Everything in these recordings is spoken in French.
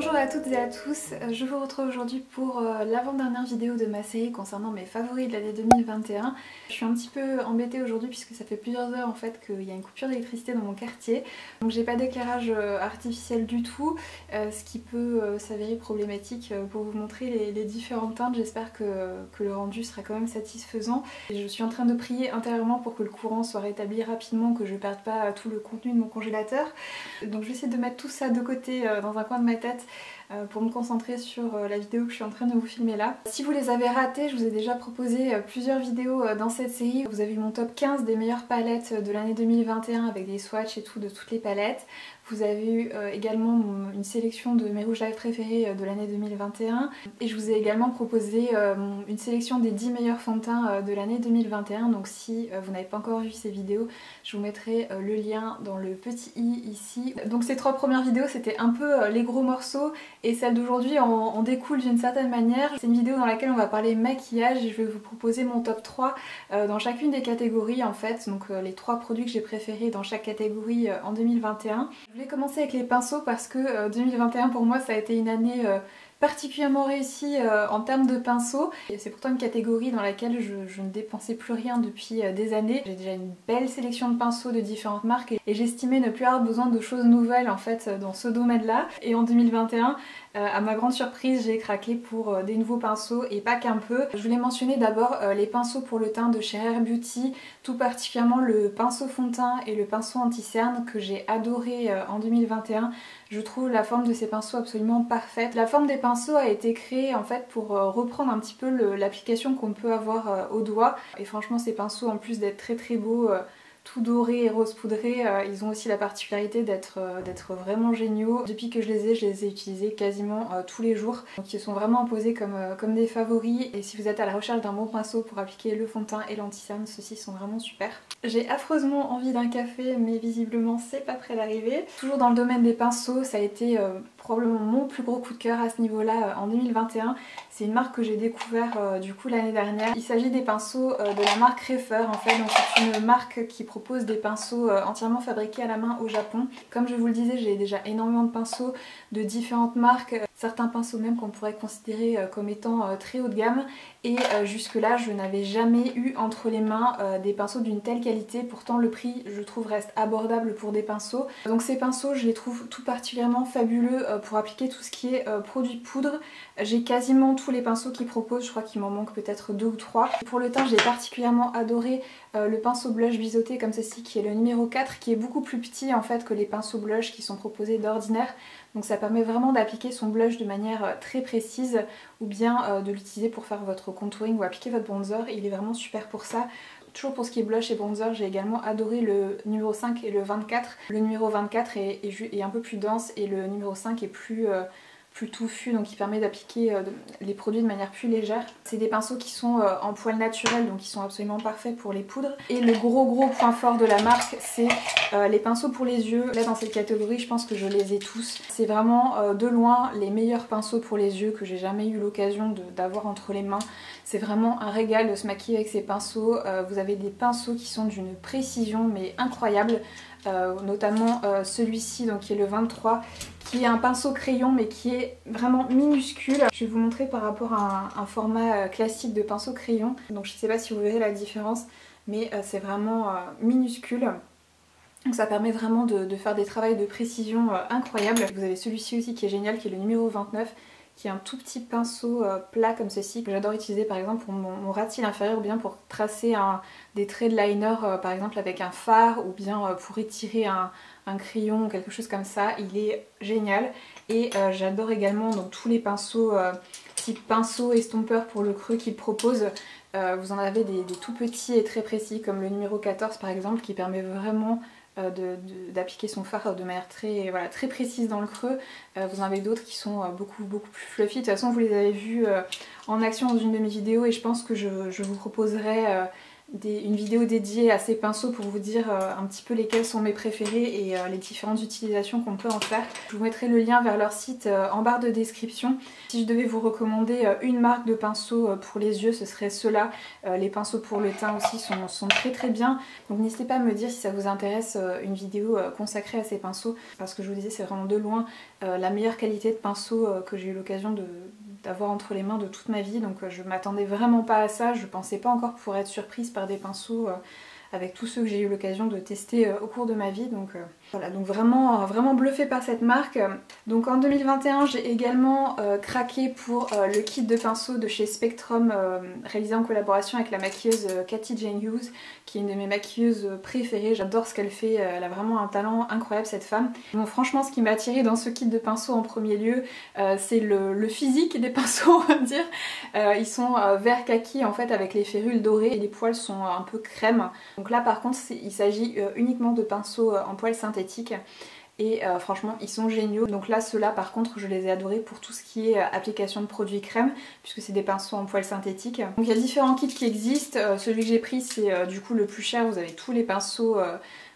Bonjour à toutes et à tous, je vous retrouve aujourd'hui pour l'avant-dernière vidéo de ma série concernant mes favoris de l'année 2021. Je suis un petit peu embêtée aujourd'hui puisque ça fait plusieurs heures en fait qu'il y a une coupure d'électricité dans mon quartier. Donc j'ai pas d'éclairage artificiel du tout, ce qui peut s'avérer problématique pour vous montrer les différentes teintes. J'espère que le rendu sera quand même satisfaisant. Et je suis en train de prier intérieurement pour que le courant soit rétabli rapidement, que je perde pas tout le contenu de mon congélateur. Donc je vais essayer de mettre tout ça de côté dans un coin de ma tête pour me concentrer sur la vidéo que je suis en train de vous filmer là. Si vous les avez ratées, je vous ai déjà proposé plusieurs vidéos dans cette série. Vous avez eu mon top 15 des meilleures palettes de l'année 2021 avec des swatchs et tout de toutes les palettes. Vous avez eu également une sélection de mes rouges à lèvres préférés de l'année 2021 et je vous ai également proposé une sélection des 10 meilleurs fonds de teint de l'année 2021. Donc si vous n'avez pas encore vu ces vidéos, je vous mettrai le lien dans le petit i ici. Donc ces trois premières vidéos c'était un peu les gros morceaux et celle d'aujourd'hui en découle d'une certaine manière. C'est une vidéo dans laquelle on va parler maquillage et je vais vous proposer mon top 3 dans chacune des catégories en fait. Donc les 3 produits que j'ai préférés dans chaque catégorie en 2021. Je vais commencer avec les pinceaux parce que 2021 pour moi ça a été une année particulièrement réussie en termes de pinceaux. C'est pourtant une catégorie dans laquelle je ne dépensais plus rien depuis des années. J'ai déjà une belle sélection de pinceaux de différentes marques et j'estimais ne plus avoir besoin de choses nouvelles en fait dans ce domaine-là. Et en 2021, à ma grande surprise, j'ai craqué pour des nouveaux pinceaux et pas qu'un peu. Je voulais mentionner d'abord les pinceaux pour le teint de chez Rare Beauty, tout particulièrement le pinceau fond de teint et le pinceau anti-cerne que j'ai adoré en 2021. Je trouve la forme de ces pinceaux absolument parfaite. La forme des pinceaux a été créée en fait pour reprendre un petit peu l'application qu'on peut avoir au doigt. Et franchement ces pinceaux en plus d'être très beaux, tout doré et rose poudré, ils ont aussi la particularité d'être vraiment géniaux. Depuis que je les ai utilisés quasiment tous les jours. Donc ils sont vraiment imposés comme des favoris et si vous êtes à la recherche d'un bon pinceau pour appliquer le fond de teint et l'anti-cerne, ceux-ci sont vraiment super. J'ai affreusement envie d'un café mais visiblement c'est pas près d'arriver. Toujours dans le domaine des pinceaux, ça a été probablement mon plus gros coup de cœur à ce niveau-là en 2021. C'est une marque que j'ai découvert du coup l'année dernière. Il s'agit des pinceaux de la marque Refer en fait. Donc c'est une marque qui propose des pinceaux entièrement fabriqués à la main au Japon. Comme je vous le disais, j'ai déjà énormément de pinceaux de différentes marques. Certains pinceaux même qu'on pourrait considérer comme étant très haut de gamme. Et jusque là je n'avais jamais eu entre les mains des pinceaux d'une telle qualité. Pourtant le prix je trouve reste abordable pour des pinceaux. Donc ces pinceaux je les trouve tout particulièrement fabuleux pour appliquer tout ce qui est produit poudre. J'ai quasiment tous les pinceaux qu'ils proposent, je crois qu'il m'en manque peut-être 2 ou 3. Pour le teint j'ai particulièrement adoré le pinceau blush biseauté comme ceci qui est le numéro 4 qui est beaucoup plus petit en fait que les pinceaux blush qui sont proposés d'ordinaire. Donc ça permet vraiment d'appliquer son blush de manière très précise ou bien de l'utiliser pour faire votre contouring ou appliquer votre bronzer. Il est vraiment super pour ça. Toujours pour ce qui est blush et bronzer, j'ai également adoré le numéro 5 et le 24. Le numéro 24 est un peu plus dense et le numéro 5 est plus touffu, donc il permet d'appliquer les produits de manière plus légère. C'est des pinceaux qui sont en poil naturel, donc ils sont absolument parfaits pour les poudres. Et le gros point fort de la marque, c'est les pinceaux pour les yeux. Là dans cette catégorie, je pense que je les ai tous. C'est vraiment de loin les meilleurs pinceaux pour les yeux que j'ai jamais eu l'occasion d'avoir entre les mains. C'est vraiment un régal de se maquiller avec ces pinceaux. Vous avez des pinceaux qui sont d'une précision mais incroyable. Notamment celui-ci donc qui est le 23 qui est un pinceau crayon mais qui est vraiment minuscule. Je vais vous montrer par rapport à un format classique de pinceau crayon. Donc je ne sais pas si vous verrez la différence mais c'est vraiment minuscule. Donc ça permet vraiment de faire des travails de précision incroyables. Vous avez celui-ci aussi qui est génial qui est le numéro 29 qui est un tout petit pinceau plat comme ceci que j'adore utiliser par exemple pour mon ras de cils inférieur ou bien pour tracer des traits de liner par exemple avec un fard ou bien pour étirer un crayon ou quelque chose comme ça. Il est génial et j'adore également donc, tous les pinceaux type pinceau estompeur pour le creux qu'il propose. Vous en avez des tout petits et très précis comme le numéro 14 par exemple qui permet vraiment d'appliquer son fard de manière très précise dans le creux. Vous en avez d'autres qui sont beaucoup plus fluffy. De toute façon vous les avez vus en action dans une de mes vidéos et je pense que je vous proposerai une vidéo dédiée à ces pinceaux pour vous dire un petit peu lesquels sont mes préférés et les différentes utilisations qu'on peut en faire. Je vous mettrai le lien vers leur site en barre de description. Si je devais vous recommander une marque de pinceaux pour les yeux, ce serait ceux-là. Les pinceaux pour le teint aussi sont très très bien. Donc n'hésitez pas à me dire si ça vous intéresse une vidéo consacrée à ces pinceaux. Parce que je vous disais, c'est vraiment de loin la meilleure qualité de pinceau que j'ai eu l'occasion d'avoir entre les mains de toute ma vie, donc je m'attendais vraiment pas à ça, je pensais pas encore pouvoir être surprise par des pinceaux avec tous ceux que j'ai eu l'occasion de tester au cours de ma vie, donc voilà, donc vraiment, vraiment bluffée par cette marque. Donc en 2021 j'ai également craqué pour le kit de pinceaux de chez Spectrum réalisé en collaboration avec la maquilleuse Katy Jane Hughes, qui est une de mes maquilleuses préférées. J'adore ce qu'elle fait, elle a vraiment un talent incroyable cette femme. Bon, franchement ce qui m'a attirée dans ce kit de pinceaux en premier lieu, c'est le physique des pinceaux, on va dire. Ils sont vert kaki en fait avec les férules dorées et les poils sont un peu crème. Donc là par contre il s'agit uniquement de pinceaux en poils synthétiques. Et franchement ils sont géniaux. Donc là ceux-là par contre je les ai adorés pour tout ce qui est application de produits crème, puisque c'est des pinceaux en poils synthétiques. Donc il y a différents kits qui existent. Celui que j'ai pris c'est du coup le plus cher, vous avez tous les pinceaux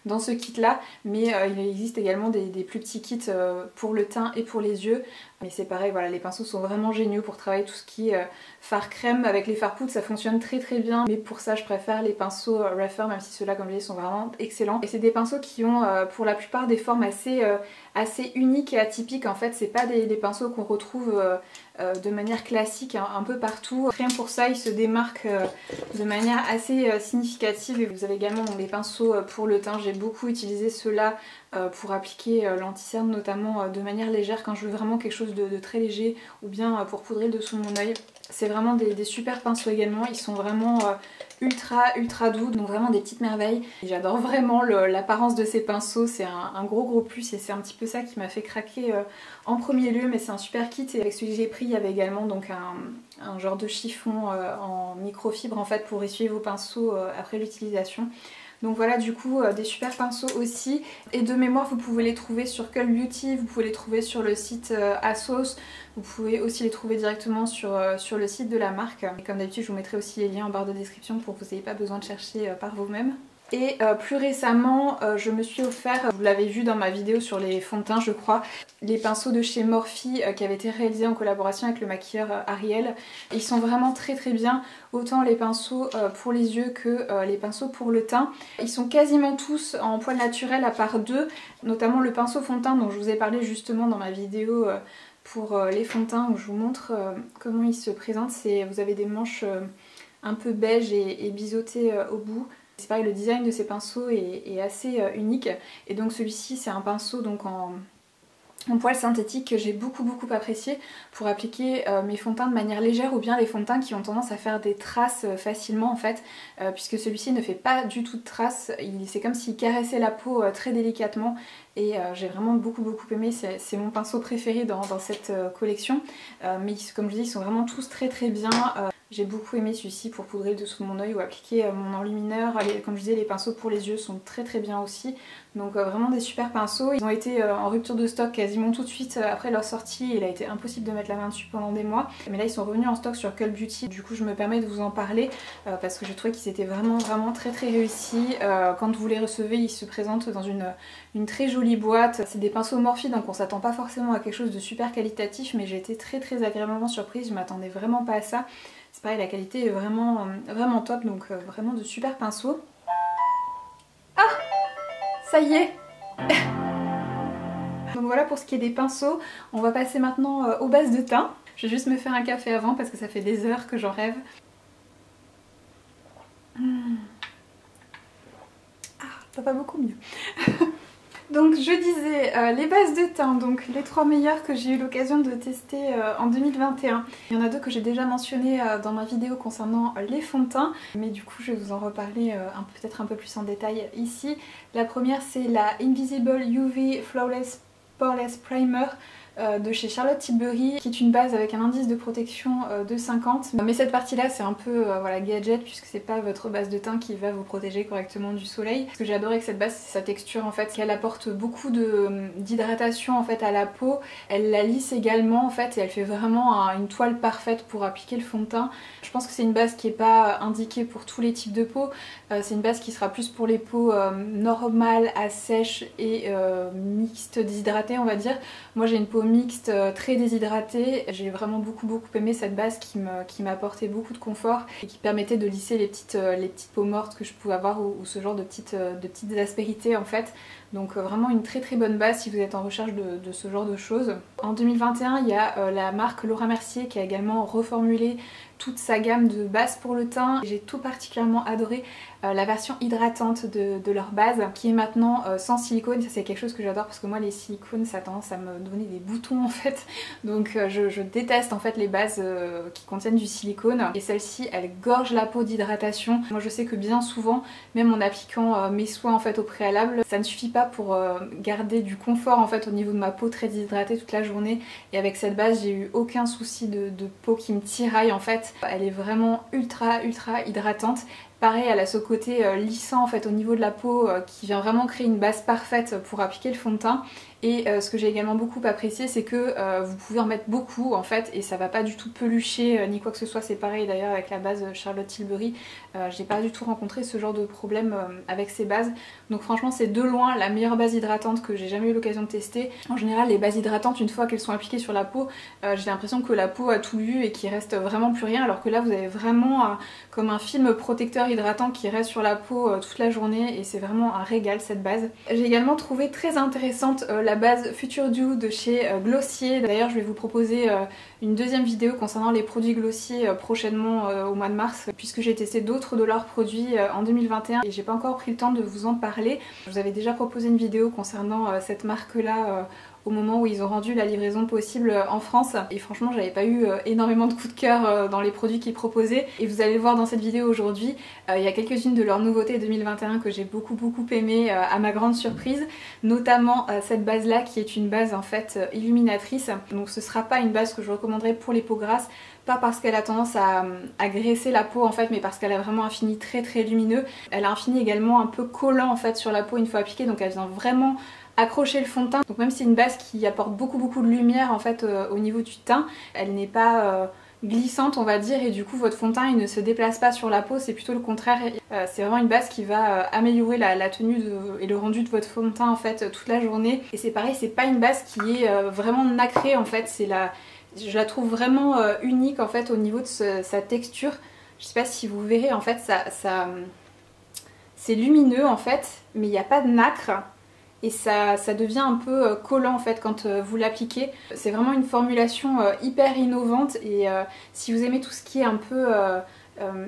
dans ce kit là, mais il existe également des plus petits kits pour le teint et pour les yeux. Mais c'est pareil, voilà, les pinceaux sont vraiment géniaux pour travailler tout ce qui est fard crème. Avec les fards poudre ça fonctionne très très bien, mais pour ça je préfère les pinceaux Refer, même si ceux-là comme je dis sont vraiment excellents. Et c'est des pinceaux qui ont pour la plupart des formes assez uniques et atypiques en fait. C'est pas des pinceaux qu'on retrouve de manière classique un peu partout. Rien pour ça ils se démarquent de manière assez significative. Et vous avez également des pinceaux pour le teint, j'ai beaucoup utilisé ceux-là pour appliquer l'anti-cerne notamment de manière légère quand je veux vraiment quelque chose de très léger, ou bien pour poudrer le dessous de mon œil. C'est vraiment des super pinceaux également, ils sont vraiment ultra doux, donc vraiment des petites merveilles. J'adore vraiment l'apparence de ces pinceaux, c'est un gros plus et c'est un petit peu ça qui m'a fait craquer en premier lieu. Mais c'est un super kit et avec celui que j'ai pris il y avait également donc un genre de chiffon en microfibre en fait pour essuyer vos pinceaux après l'utilisation. Donc voilà, du coup des super pinceaux aussi, et de mémoire vous pouvez les trouver sur Cult Beauty, vous pouvez les trouver sur le site ASOS, vous pouvez aussi les trouver directement sur le site de la marque. Et comme d'habitude je vous mettrai aussi les liens en barre de description pour que vous n'ayez pas besoin de chercher par vous-même. Et plus récemment je me suis offert, vous l'avez vu dans ma vidéo sur les fonds de teint je crois, les pinceaux de chez Morphe qui avaient été réalisés en collaboration avec le maquilleur Ariel. Ils sont vraiment très bien, autant les pinceaux pour les yeux que les pinceaux pour le teint. Ils sont quasiment tous en poils naturels à part deux, notamment le pinceau fond de teint dont je vous ai parlé justement dans ma vidéo pour les fonds de teint où je vous montre comment ils se présentent. Vous avez des manches un peu beige et biseautées au bout. C'est pareil, le design de ces pinceaux est assez unique, et donc celui-ci c'est un pinceau donc en poils synthétique que j'ai beaucoup apprécié pour appliquer mes fonds de teint de manière légère, ou bien les fonds de teint qui ont tendance à faire des traces facilement en fait, puisque celui-ci ne fait pas du tout de traces, c'est comme s'il caressait la peau très délicatement, et j'ai vraiment beaucoup aimé. C'est mon pinceau préféré dans cette collection, mais comme je dis ils sont vraiment tous très bien. J'ai beaucoup aimé celui-ci pour poudrer le dessous de mon œil ou appliquer mon enlumineur. Comme je disais, les pinceaux pour les yeux sont très bien aussi. Donc vraiment des super pinceaux. Ils ont été en rupture de stock quasiment tout de suite après leur sortie. Il a été impossible de mettre la main dessus pendant des mois. Mais là ils sont revenus en stock sur Cult Beauty. Du coup je me permets de vous en parler parce que je trouvais qu'ils étaient vraiment très réussis. Quand vous les recevez, ils se présentent dans une très jolie boîte. C'est des pinceaux Morphe, donc on s'attend pas forcément à quelque chose de super qualitatif, mais j'ai été très agréablement surprise. Je m'attendais vraiment pas à ça. C'est pareil, la qualité est vraiment top, donc vraiment de super pinceaux. Ah, ça y est. Donc voilà pour ce qui est des pinceaux. On va passer maintenant aux bases de teint. Je vais juste me faire un café avant parce que ça fait des heures que j'en rêve. Ah, ça va beaucoup mieux. Donc je disais les bases de teint, donc les 3 meilleures que j'ai eu l'occasion de tester en 2021. Il y en a 2 que j'ai déjà mentionné dans ma vidéo concernant les fonds de teint, mais du coup je vais vous en reparler peut-être un peu plus en détail ici. La première c'est la Invisible UV Flawless Poreless Primer. de chez Charlotte Tilbury, qui est une base avec un indice de protection de 50. Mais cette partie-là, c'est un peu voilà, gadget, puisque c'est pas votre base de teint qui va vous protéger correctement du soleil. Ce que j'ai adoré avec cette base, c'est sa texture en fait, qu'elle apporte beaucoup d'hydratation en fait à la peau. Elle la lisse également en fait, et elle fait vraiment une toile parfaite pour appliquer le fond de teint. Je pense que c'est une base qui est pas indiquée pour tous les types de peau. C'est une base qui sera plus pour les peaux normales, à sèche et mixtes déshydratées, on va dire. Moi j'ai une peau mixte, très déshydratée. J'ai vraiment beaucoup aimé cette base qui m'apportait beaucoup de confort et qui permettait de lisser les petites peaux mortes que je pouvais avoir ou ce genre de petites aspérités en fait. Donc vraiment une très bonne base si vous êtes en recherche de ce genre de choses. En 2021, il y a la marque Laura Mercier qui a également reformulé toute sa gamme de bases pour le teint. J'ai tout particulièrement adoré la version hydratante de leur base qui est maintenant sans silicone. Ça c'est quelque chose que j'adore parce que moi les silicones ça a tendance à me donner des boutons en fait. Donc je déteste en fait les bases qui contiennent du silicone. Et celle-ci elle gorge la peau d'hydratation. Moi je sais que bien souvent, même en appliquant mes soins en fait au préalable, ça ne suffit pas pour garder du confort en fait au niveau de ma peau très déshydratée toute la journée. Et avec cette base j'ai eu aucun souci de peau qui me tiraille en fait. Elle est vraiment ultra hydratante. Pareil, elle a ce côté lissant en fait au niveau de la peau qui vient vraiment créer une base parfaite pour appliquer le fond de teint. Et ce que j'ai également beaucoup apprécié, c'est que vous pouvez en mettre beaucoup en fait et ça va pas du tout pelucher ni quoi que ce soit. C'est pareil d'ailleurs avec la base Charlotte Tilbury. J'ai pas du tout rencontré ce genre de problème avec ces bases. Donc franchement c'est de loin la meilleure base hydratante que j'ai jamais eu l'occasion de tester. En général les bases hydratantes, une fois qu'elles sont appliquées sur la peau, j'ai l'impression que la peau a tout vu et qu'il reste vraiment plus rien. Alors que là vous avez vraiment comme un film protecteur hydratant qui reste sur la peau toute la journée et c'est vraiment un régal cette base. J'ai également trouvé très intéressante la base Future Dew de chez Glossier. D'ailleurs je vais vous proposer une deuxième vidéo concernant les produits Glossier prochainement au mois de mars, puisque j'ai testé d'autres de leurs produits en 2021 et j'ai pas encore pris le temps de vous en parler. Je vous avais déjà proposé une vidéo concernant cette marque là au moment où ils ont rendu la livraison possible en France et franchement j'avais pas eu énormément de coups de cœur dans les produits qu'ils proposaient et vous allez le voir dans cette vidéo aujourd'hui. Il y a quelques-unes de leurs nouveautés 2021 que j'ai beaucoup aimé à ma grande surprise, notamment cette base là qui est une base en fait illuminatrice. Donc ce sera pas une base que je recommanderais pour les peaux grasses, pas parce qu'elle a tendance à graisser la peau en fait, mais parce qu'elle a vraiment un fini très lumineux. Elle a un fini également un peu collant en fait sur la peau une fois appliquée, donc elle vient vraiment accrocher le fond de teint. Donc même si c'est une base qui apporte beaucoup de lumière en fait au niveau du teint, elle n'est pas glissante on va dire et du coup votre fond de teint il ne se déplace pas sur la peau, c'est plutôt le contraire. C'est vraiment une base qui va améliorer la tenue et le rendu de votre fond de teint en fait toute la journée. Et c'est pareil, c'est pas une base qui est vraiment nacrée en fait, je la trouve vraiment unique en fait au niveau de sa texture. Je sais pas si vous verrez en fait c'est lumineux en fait mais il n'y a pas de nacre. Et ça devient un peu collant en fait quand vous l'appliquez. C'est vraiment une formulation hyper innovante et si vous aimez tout ce qui est un peu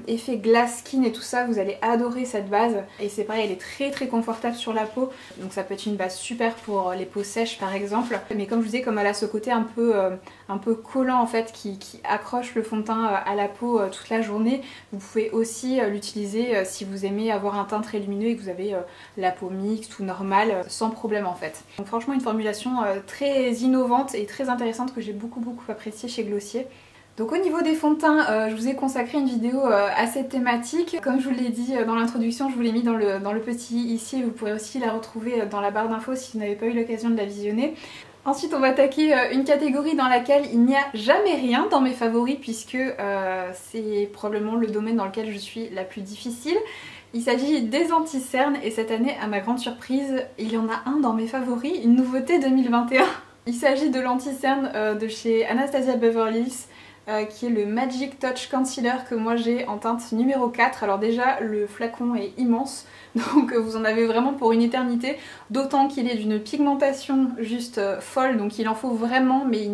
effet glass skin et tout ça, vous allez adorer cette base. Et c'est pareil, elle est très confortable sur la peau, donc ça peut être une base super pour les peaux sèches par exemple. Mais comme je vous disais, comme elle a ce côté un peu collant en fait qui accroche le fond de teint à la peau toute la journée, vous pouvez aussi l'utiliser si vous aimez avoir un teint très lumineux et que vous avez la peau mixte ou normale sans problème en fait. Donc franchement une formulation très innovante et très intéressante que j'ai beaucoup appréciée chez Glossier. Donc au niveau des fonds de teint, je vous ai consacré une vidéo à cette thématique. Comme je vous l'ai dit dans l'introduction, je vous l'ai mis dans le petit ici et vous pourrez aussi la retrouver dans la barre d'infos si vous n'avez pas eu l'occasion de la visionner. Ensuite on va attaquer une catégorie dans laquelle il n'y a jamais rien dans mes favoris puisque c'est probablement le domaine dans lequel je suis la plus difficile. Il s'agit des anti-cernes et cette année, à ma grande surprise, il y en a un dans mes favoris, une nouveauté 2021. Il s'agit de l'anti-cerne de chez Anastasia Beverly Hills. Qui est le Magic Touch Concealer que moi j'ai en teinte numéro 4. Alors déjà le flacon est immense, donc vous en avez vraiment pour une éternité, d'autant qu'il est d'une pigmentation juste folle, donc il en faut vraiment mais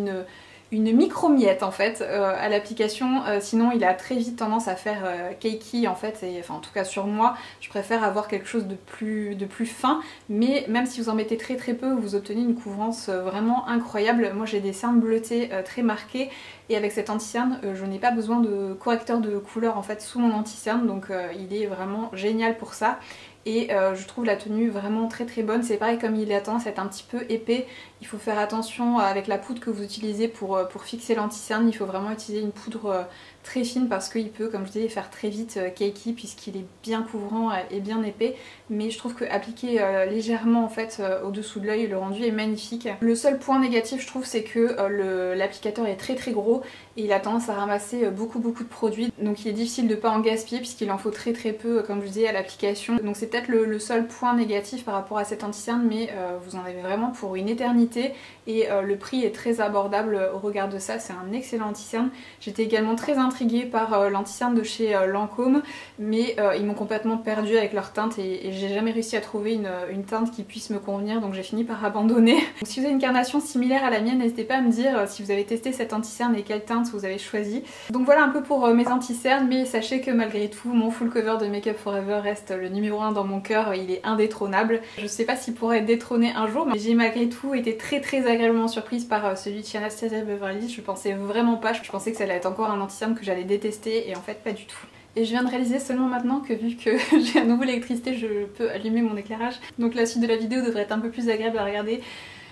une micro-miette en fait à l'application, sinon il a très vite tendance à faire cakey en fait, et, enfin en tout cas sur moi je préfère avoir quelque chose de plus fin, mais même si vous en mettez très peu vous obtenez une couvrance vraiment incroyable. Moi j'ai des cernes bleutées très marquées et avec cet anti-cerne je n'ai pas besoin de correcteur de couleur en fait sous mon anti-cerne, donc il est vraiment génial pour ça. et je trouve la tenue vraiment très très bonne. C'est pareil, comme il a tendance à être un petit peu épais, il faut faire attention avec la poudre que vous utilisez pour fixer l'anti-cerne. Il faut vraiment utiliser une poudre très fine parce qu'il peut, comme je disais, faire très vite cakey puisqu'il est bien couvrant et bien épais, mais je trouve que appliqué légèrement en fait au-dessous de l'œil, le rendu est magnifique. Le seul point négatif je trouve, c'est que l'applicateur est très très gros et il a tendance à ramasser beaucoup de produits, donc il est difficile de ne pas en gaspiller puisqu'il en faut très peu comme je disais à l'application. Donc c'est peut-être le seul point négatif par rapport à cet anti-cerne, mais vous en avez vraiment pour une éternité et le prix est très abordable au regard de ça. C'est un excellent anti-cerne. J'étais également très intriguée par l'anti-cerne de chez Lancôme, mais ils m'ont complètement perdue avec leur teinte et j'ai jamais réussi à trouver une teinte qui puisse me convenir, donc j'ai fini par abandonner. Donc si vous avez une carnation similaire à la mienne, n'hésitez pas à me dire si vous avez testé cet anti-cerne et quelle teinte vous avez choisi. Donc voilà un peu pour mes anti-cernes, mais sachez que malgré tout mon full cover de Make Up For Ever reste le numéro 1 dans mon cœur, il est indétrônable. Je sais pas s'il pourrait être détrôné un jour, mais j'ai malgré tout été très agréablement surprise par celui de chez Anastasia Beverly Hills. Je pensais vraiment pas, je pensais que ça allait être encore un anti-cerne que j'allais détester et en fait pas du tout. Et je viens de réaliser seulement maintenant que vu que j'ai à nouveau l'électricité, je peux allumer mon éclairage. Donc la suite de la vidéo devrait être un peu plus agréable à regarder.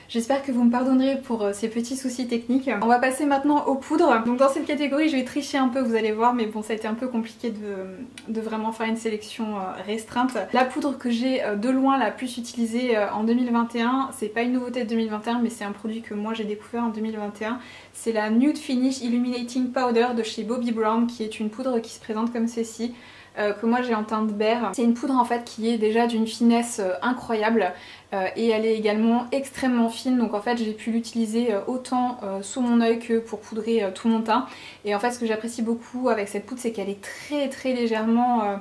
J'espère que vous me pardonnerez pour ces petits soucis techniques. On va passer maintenant aux poudres. Donc dans cette catégorie je vais tricher un peu, vous allez voir, mais bon ça a été un peu compliqué de vraiment faire une sélection restreinte. La poudre que j'ai de loin la plus utilisée en 2021, c'est pas une nouveauté de 2021 mais c'est un produit que moi j'ai découvert en 2021. C'est la Nude Finish Illuminating Powder de chez Bobbi Brown, qui est une poudre qui se présente comme ceci. Que moi j'ai en teinte beige. C'est une poudre en fait qui est déjà d'une finesse incroyable et elle est également extrêmement fine, donc en fait j'ai pu l'utiliser autant sous mon œil que pour poudrer tout mon teint. Et en fait ce que j'apprécie beaucoup avec cette poudre, c'est qu'elle est très légèrement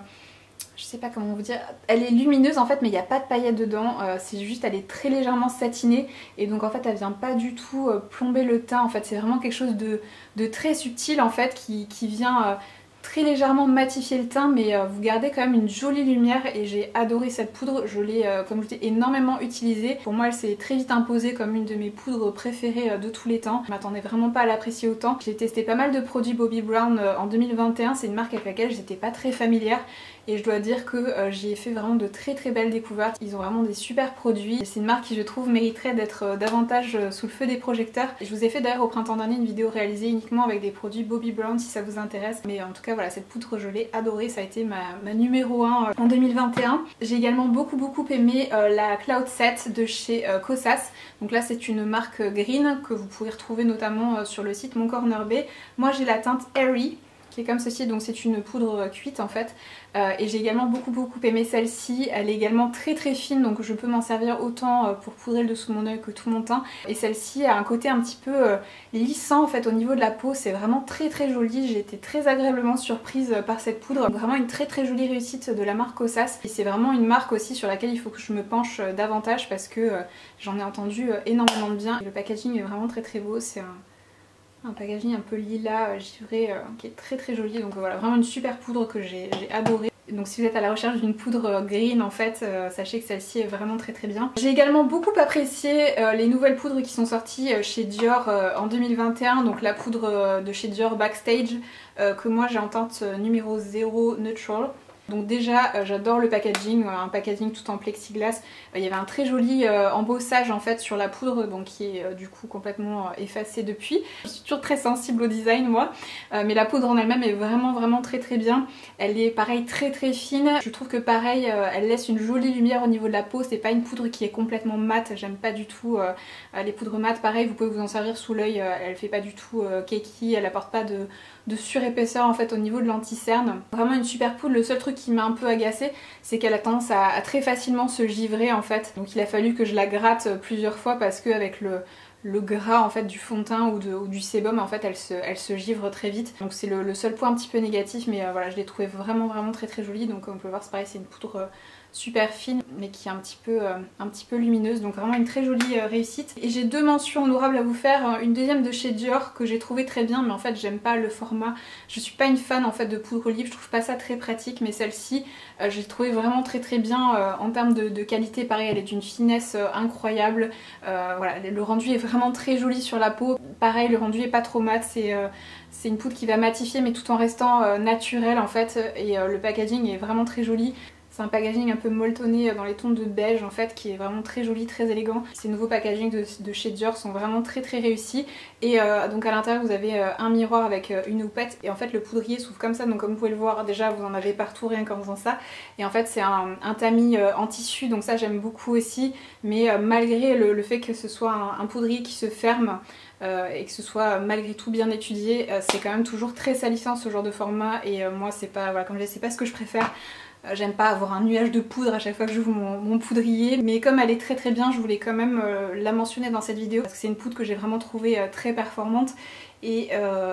je sais pas comment vous dire, elle est lumineuse en fait mais il n'y a pas de paillettes dedans, c'est juste elle est très légèrement satinée et donc en fait elle vient pas du tout plomber le teint. En fait c'est vraiment quelque chose de très subtil en fait qui vient très légèrement matifier le teint, mais vous gardez quand même une jolie lumière et j'ai adoré cette poudre. Je l'ai comme je dis énormément utilisée. Pour moi elle s'est très vite imposée comme une de mes poudres préférées de tous les temps. Je m'attendais vraiment pas à l'apprécier autant. J'ai testé pas mal de produits Bobbi Brown en 2021, c'est une marque avec laquelle j'étais pas très familière et je dois dire que j'y ai fait vraiment de très belles découvertes. Ils ont vraiment des super produits. C'est une marque qui je trouve mériterait d'être davantage sous le feu des projecteurs. Et je vous ai fait d'ailleurs au printemps dernier une vidéo réalisée uniquement avec des produits Bobbi Brown si ça vous intéresse. Mais en tout cas voilà, cette poudre je l'ai adorée, ça a été ma numéro 1 en 2021. J'ai également beaucoup aimé la Cloud Set de chez Kosas. Donc là c'est une marque green que vous pouvez retrouver notamment sur le site Mon Corner B. Moi j'ai la teinte Airy qui est comme ceci, donc c'est une poudre cuite en fait, et j'ai également beaucoup aimé celle-ci. Elle est également très fine, donc je peux m'en servir autant pour poudrer le dessous de mon œil que tout mon teint. Et celle-ci a un côté un petit peu lissant en fait au niveau de la peau, c'est vraiment très joli. J'ai été très agréablement surprise par cette poudre, donc vraiment une très jolie réussite de la marque Kosas. Et c'est vraiment une marque aussi sur laquelle il faut que je me penche davantage parce que j'en ai entendu énormément de bien. Et le packaging est vraiment très beau, c'est un packaging un peu lilas givré qui est très joli. Donc voilà, vraiment une super poudre que j'ai adorée. Donc si vous êtes à la recherche d'une poudre green en fait, sachez que celle-ci est vraiment très bien. J'ai également beaucoup apprécié les nouvelles poudres qui sont sorties chez Dior en 2021. Donc la poudre de chez Dior Backstage que moi j'ai en teinte numéro 0 Neutral. Donc déjà j'adore le packaging, un packaging tout en plexiglas. Il y avait un très joli embossage en fait sur la poudre, donc qui est du coup complètement effacé depuis. Je suis toujours très sensible au design moi, mais la poudre en elle-même est vraiment très bien. Elle est pareil très fine. Je trouve que pareil elle laisse une jolie lumière au niveau de la peau. C'est pas une poudre qui est complètement mate, j'aime pas du tout les poudres mates. Pareil vous pouvez vous en servir sous l'œil, elle fait pas du tout cakey, elle apporte pas de surépaisseur en fait au niveau de l'anti-cerne. Vraiment une super poudre. Le seul truc qui m'a un peu agacée, c'est qu'elle a tendance à très facilement se givrer en fait. Donc il a fallu que je la gratte plusieurs fois parce qu'avec le gras en fait du fond de teint ou du sébum en fait elle se givre très vite. Donc c'est le seul point un petit peu négatif, mais voilà je l'ai trouvé vraiment très jolie. Donc comme on peut voir c'est pareil, c'est une poudre super fine mais qui est un petit peu lumineuse, donc vraiment une très jolie réussite. Et j'ai deux mentions honorables à vous faire. Une deuxième de chez Dior que j'ai trouvé très bien, mais en fait j'aime pas le format, je suis pas une fan en fait de poudre libre, je trouve pas ça très pratique, mais celle-ci j'ai trouvé vraiment très bien en termes de qualité. Pareil elle est d'une finesse incroyable, voilà le rendu est vraiment très joli sur la peau. Pareil le rendu est pas trop mat, c'est une poudre qui va matifier mais tout en restant naturelle en fait, et le packaging est vraiment très joli. C'est un packaging un peu molletonné dans les tons de beige en fait, qui est vraiment très joli, très élégant. Ces nouveaux packaging de chez Dior sont vraiment très réussis. Et donc à l'intérieur vous avez un miroir avec une houppette et en fait le poudrier s'ouvre comme ça, donc comme vous pouvez le voir déjà vous en avez partout rien qu'en faisant ça. Et en fait c'est un tamis en tissu, donc ça j'aime beaucoup aussi, mais malgré le fait que ce soit un poudrier qui se ferme et que ce soit malgré tout bien étudié, c'est quand même toujours très salissant ce genre de format et moi c'est pas, voilà, comme je dis, c'est pas ce que je préfère. J'aime pas avoir un nuage de poudre à chaque fois que j'ouvre mon poudrier, mais comme elle est très bien, je voulais quand même la mentionner dans cette vidéo parce que c'est une poudre que j'ai vraiment trouvée très performante et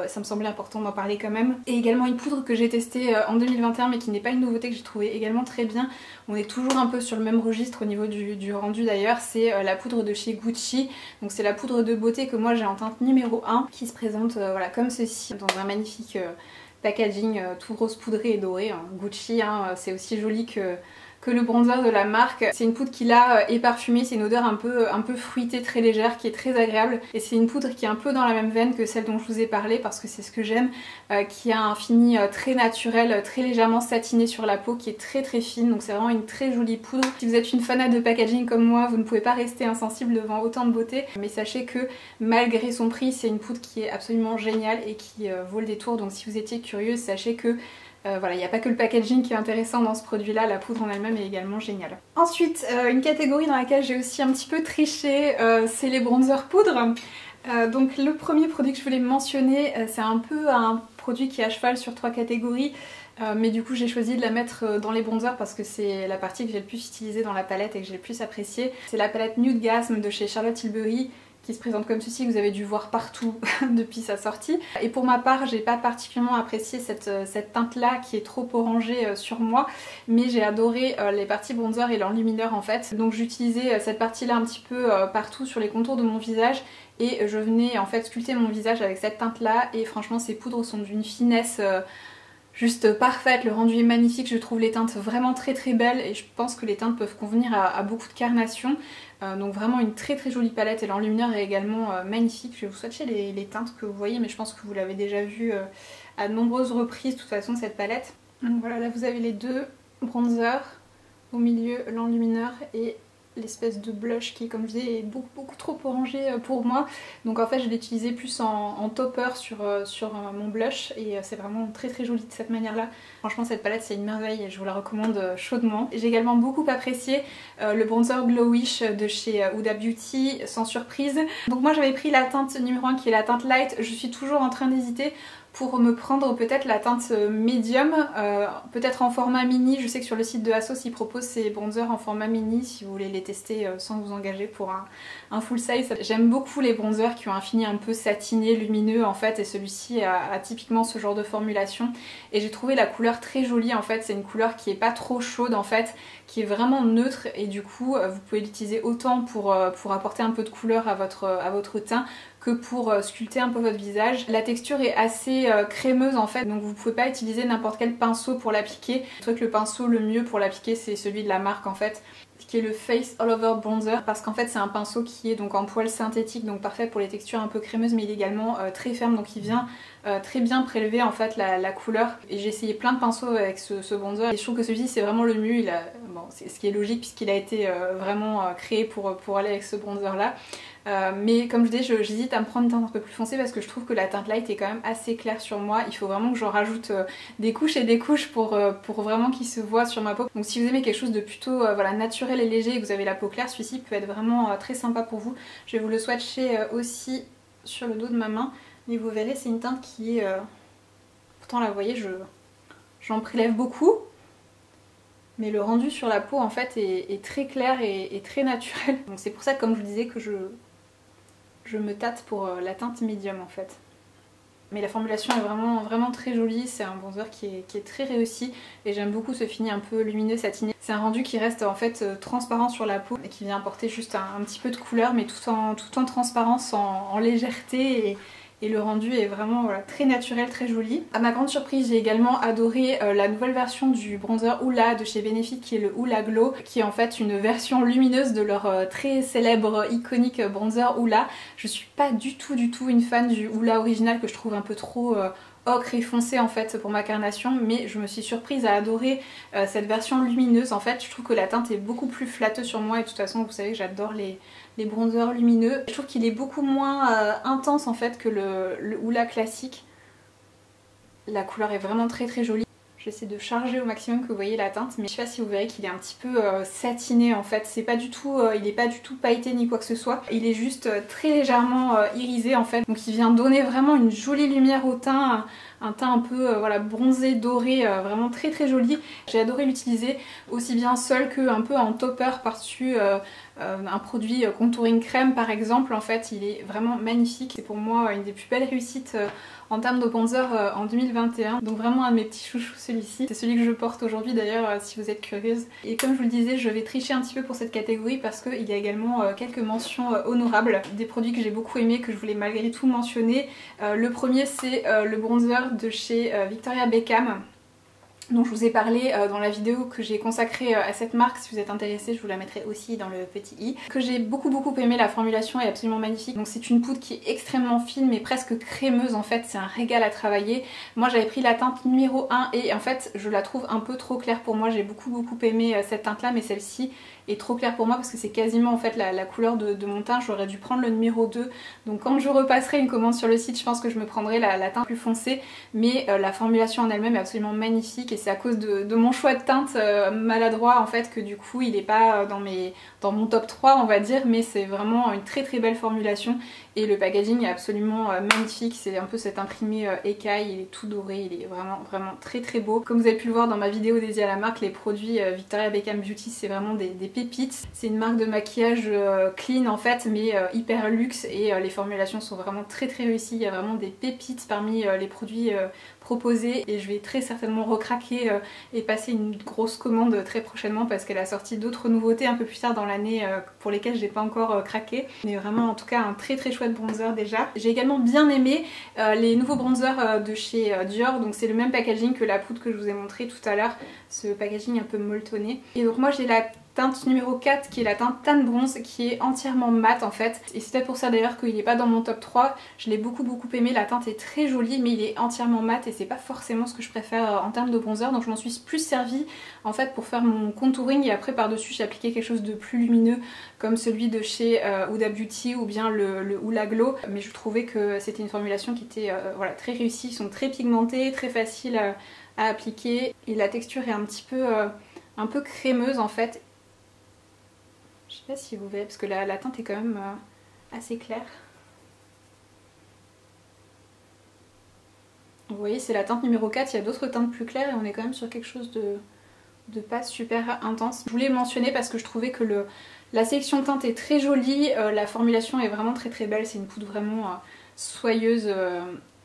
ça me semblait important d'en parler quand même. Et également une poudre que j'ai testée en 2021 mais qui n'est pas une nouveauté, que j'ai trouvé également très bien. On est toujours un peu sur le même registre au niveau du rendu d'ailleurs, c'est la poudre de chez Gucci. Donc c'est la poudre de beauté que moi j'ai en teinte numéro 1 qui se présente voilà, comme ceci dans un magnifique packaging tout rose poudré et doré, hein. Gucci, hein, c'est aussi joli que le bronzer de la marque. C'est une poudre qui là est parfumée, c'est une odeur un peu fruitée, très légère, qui est très agréable. Et c'est une poudre qui est un peu dans la même veine que celle dont je vous ai parlé parce que c'est ce que j'aime, qui a un fini très naturel, très légèrement satiné sur la peau, qui est très fine. Donc c'est vraiment une très jolie poudre. Si vous êtes une fanat de packaging comme moi, vous ne pouvez pas rester insensible devant autant de beauté. Mais sachez que malgré son prix, c'est une poudre qui est absolument géniale et qui vaut le détour. Donc si vous étiez curieuse, sachez que voilà, il n'y a pas que le packaging qui est intéressant dans ce produit là, la poudre en elle-même est également géniale. Ensuite, une catégorie dans laquelle j'ai aussi un petit peu triché, c'est les bronzers poudre. Donc le premier produit que je voulais mentionner, c'est un peu un produit qui est à cheval sur 3 catégories. Mais du coup j'ai choisi de la mettre dans les bronzers parce que c'est la partie que j'ai le plus utilisée dans la palette et que j'ai le plus appréciée. C'est la palette Nude Gasm de chez Charlotte Tilbury, qui se présente comme ceci, que vous avez dû voir partout depuis sa sortie. Et pour ma part, j'ai pas particulièrement apprécié cette teinte là qui est trop orangée sur moi, mais j'ai adoré les parties bronzer et l'enlumineur en fait. Donc j'utilisais cette partie là un petit peu partout sur les contours de mon visage et je venais en fait sculpter mon visage avec cette teinte là et franchement ces poudres sont d'une finesse juste parfaite, le rendu est magnifique, je trouve les teintes vraiment très belles et je pense que les teintes peuvent convenir à beaucoup de carnations. Donc vraiment une très jolie palette et l'enlumineur est également magnifique. Je vais vous swatcher les teintes que vous voyez, mais je pense que vous l'avez déjà vu à de nombreuses reprises de toute façon cette palette. Donc voilà, là vous avez les deux bronzers, au milieu l'enlumineur et l'espèce de blush qui, comme je disais, est beaucoup trop orangé pour moi. Donc en fait je l'ai utilisé plus en topper sur mon blush et c'est vraiment très joli de cette manière là. Franchement cette palette c'est une merveille et je vous la recommande chaudement. J'ai également beaucoup apprécié le bronzer Glowish de chez Huda Beauty, sans surprise. Donc moi j'avais pris la teinte numéro 1 qui est la teinte light, je suis toujours en train d'hésiter pour me prendre peut-être la teinte médium, peut-être en format mini. Je sais que sur le site de Asos ils proposent ces bronzers en format mini si vous voulez les tester sans vous engager pour un full size. J'aime beaucoup les bronzers qui ont un fini un peu satiné, lumineux en fait, et celui-ci a typiquement ce genre de formulation et j'ai trouvé la couleur très jolie en fait. C'est une couleur qui est pas trop chaude en fait, qui est vraiment neutre et du coup vous pouvez l'utiliser autant pour apporter un peu de couleur à votre teint que pour sculpter un peu votre visage. La texture est assez crémeuse en fait, donc vous pouvez pas utiliser n'importe quel pinceau pour l'appliquer. Je trouve que le pinceau le mieux pour l'appliquer c'est celui de la marque en fait, qui est le Face All Over Bronzer, parce qu'en fait c'est un pinceau qui est donc en poil synthétique, donc parfait pour les textures un peu crémeuses, mais il est également très ferme, donc il vient très bien prélever en fait la couleur. Et j'ai essayé plein de pinceaux avec ce bronzer et je trouve que celui-ci c'est vraiment le mieux. Bon, c'est ce qui est logique puisqu'il a été vraiment créé pour aller avec ce bronzer là. Mais comme je dis, j'hésite à me prendre une teinte un peu plus foncée parce que je trouve que la teinte light est quand même assez claire sur moi. Il faut vraiment que j'en rajoute des couches et des couches pour vraiment qu'il se voit sur ma peau. Donc si vous aimez quelque chose de plutôt voilà, naturel et léger et que vous avez la peau claire, celui-ci peut être vraiment très sympa pour vous. Je vais vous le swatcher aussi sur le dos de ma main. Mais vous verrez, c'est une teinte qui est... Pourtant là vous voyez, j'en prélève beaucoup. Mais le rendu sur la peau en fait est très clair et très naturel. Donc c'est pour ça, comme je vous disais, que je me tâte pour la teinte médium en fait. Mais la formulation est vraiment très jolie, c'est un bronzer qui est très réussi et j'aime beaucoup ce fini un peu lumineux satiné. C'est un rendu qui reste en fait transparent sur la peau et qui vient apporter juste un petit peu de couleur, mais tout en transparence, en légèreté, et le rendu est vraiment voilà, très naturel, très joli. À ma grande surprise, j'ai également adoré la nouvelle version du bronzer Hoola de chez Benefit, qui est le Hoola Glow, qui est en fait une version lumineuse de leur très célèbre, iconique bronzer Hoola. Je suis pas du tout une fan du Hoola original que je trouve un peu trop ocre et foncé en fait pour ma carnation, mais je me suis surprise à adorer cette version lumineuse. En fait je trouve que la teinte est beaucoup plus flatteuse sur moi, et de toute façon vous savez que j'adore les bronzers lumineux. Je trouve qu'il est beaucoup moins intense en fait que le Hoola classique. La couleur est vraiment très très jolie. J'essaie de charger au maximum que vous voyez la teinte, mais je sais pas si vous verrez qu'il est un petit peu satiné en fait. C'est pas du tout, il est pas du tout pailleté ni quoi que ce soit. Il est juste très légèrement irisé en fait. Donc il vient donner vraiment une jolie lumière au teint, un teint un peu voilà, bronzé, doré, vraiment très très joli. J'ai adoré l'utiliser aussi bien seul que un peu en topper par-dessus un produit contouring crème par exemple. En fait il est vraiment magnifique. C'est pour moi une des plus belles réussites en termes de bronzer en 2021. Donc vraiment un de mes petits chouchous celui-ci. C'est celui que je porte aujourd'hui d'ailleurs si vous êtes curieuse. Et comme je vous le disais, je vais tricher un petit peu pour cette catégorie parce qu'il y a également quelques mentions honorables. Des produits que j'ai beaucoup aimés, que je voulais malgré tout mentionner. Le premier c'est le bronzer de chez Victoria Beckham, dont je vous ai parlé dans la vidéo que j'ai consacrée à cette marque. Si vous êtes intéressé, je vous la mettrai aussi dans le petit i. Que j'ai beaucoup aimé, la formulation est absolument magnifique. Donc c'est une poudre qui est extrêmement fine mais presque crémeuse en fait, c'est un régal à travailler. Moi j'avais pris la teinte numéro 1 et en fait je la trouve un peu trop claire pour moi. J'ai beaucoup aimé cette teinte là, mais celle-ci est trop claire pour moi parce que c'est quasiment en fait la couleur de mon teint. J'aurais dû prendre le numéro 2. Donc quand je repasserai une commande sur le site, je pense que je me prendrai la teinte plus foncée. Mais la formulation en elle-même est absolument magnifique et c'est à cause de mon choix de teinte maladroit en fait que du coup il n'est pas dans mon top 3 on va dire, mais c'est vraiment une très belle formulation et le packaging est absolument magnifique. C'est un peu cet imprimé écaille, il est tout doré, il est vraiment très beau. Comme vous avez pu le voir dans ma vidéo dédiée à la marque, les produits Victoria Beckham Beauty c'est vraiment des pépites. C'est une marque de maquillage clean en fait, mais hyper luxe, et les formulations sont vraiment très réussies. Il y a vraiment des pépites parmi les produits proposés et je vais très certainement recraquer et passer une grosse commande très prochainement parce qu'elle a sorti d'autres nouveautés un peu plus tard dans l'année pour lesquelles j'ai pas encore craqué. Mais vraiment en tout cas un très chouette bronzer déjà. J'ai également bien aimé les nouveaux bronzers de chez Dior. Donc c'est le même packaging que la poudre que je vous ai montré tout à l'heure, ce packaging un peu molletonné. Et donc moi j'ai la teinte numéro 4 qui est la teinte Tan Bronze qui est entièrement mat en fait, et c'est peut-être pour ça d'ailleurs qu'il n'est pas dans mon top 3. Je l'ai beaucoup aimé, la teinte est très jolie mais il est entièrement mat et c'est pas forcément ce que je préfère en termes de bronzer, donc je m'en suis plus servi en fait pour faire mon contouring et après par dessus j'ai appliqué quelque chose de plus lumineux comme celui de chez Huda Beauty ou bien le Hoola Glow, mais je trouvais que c'était une formulation qui était voilà, très réussie. Ils sont très pigmentés, très faciles à appliquer et la texture est un peu crémeuse en fait. Je sais pas si vous verrez parce que la teinte est quand même assez claire. Vous voyez c'est la teinte numéro 4, il y a d'autres teintes plus claires et on est quand même sur quelque chose de pas super intense. Je voulais le mentionner parce que je trouvais que la sélection de teintes est très jolie, la formulation est vraiment très belle, c'est une poudre vraiment soyeuse.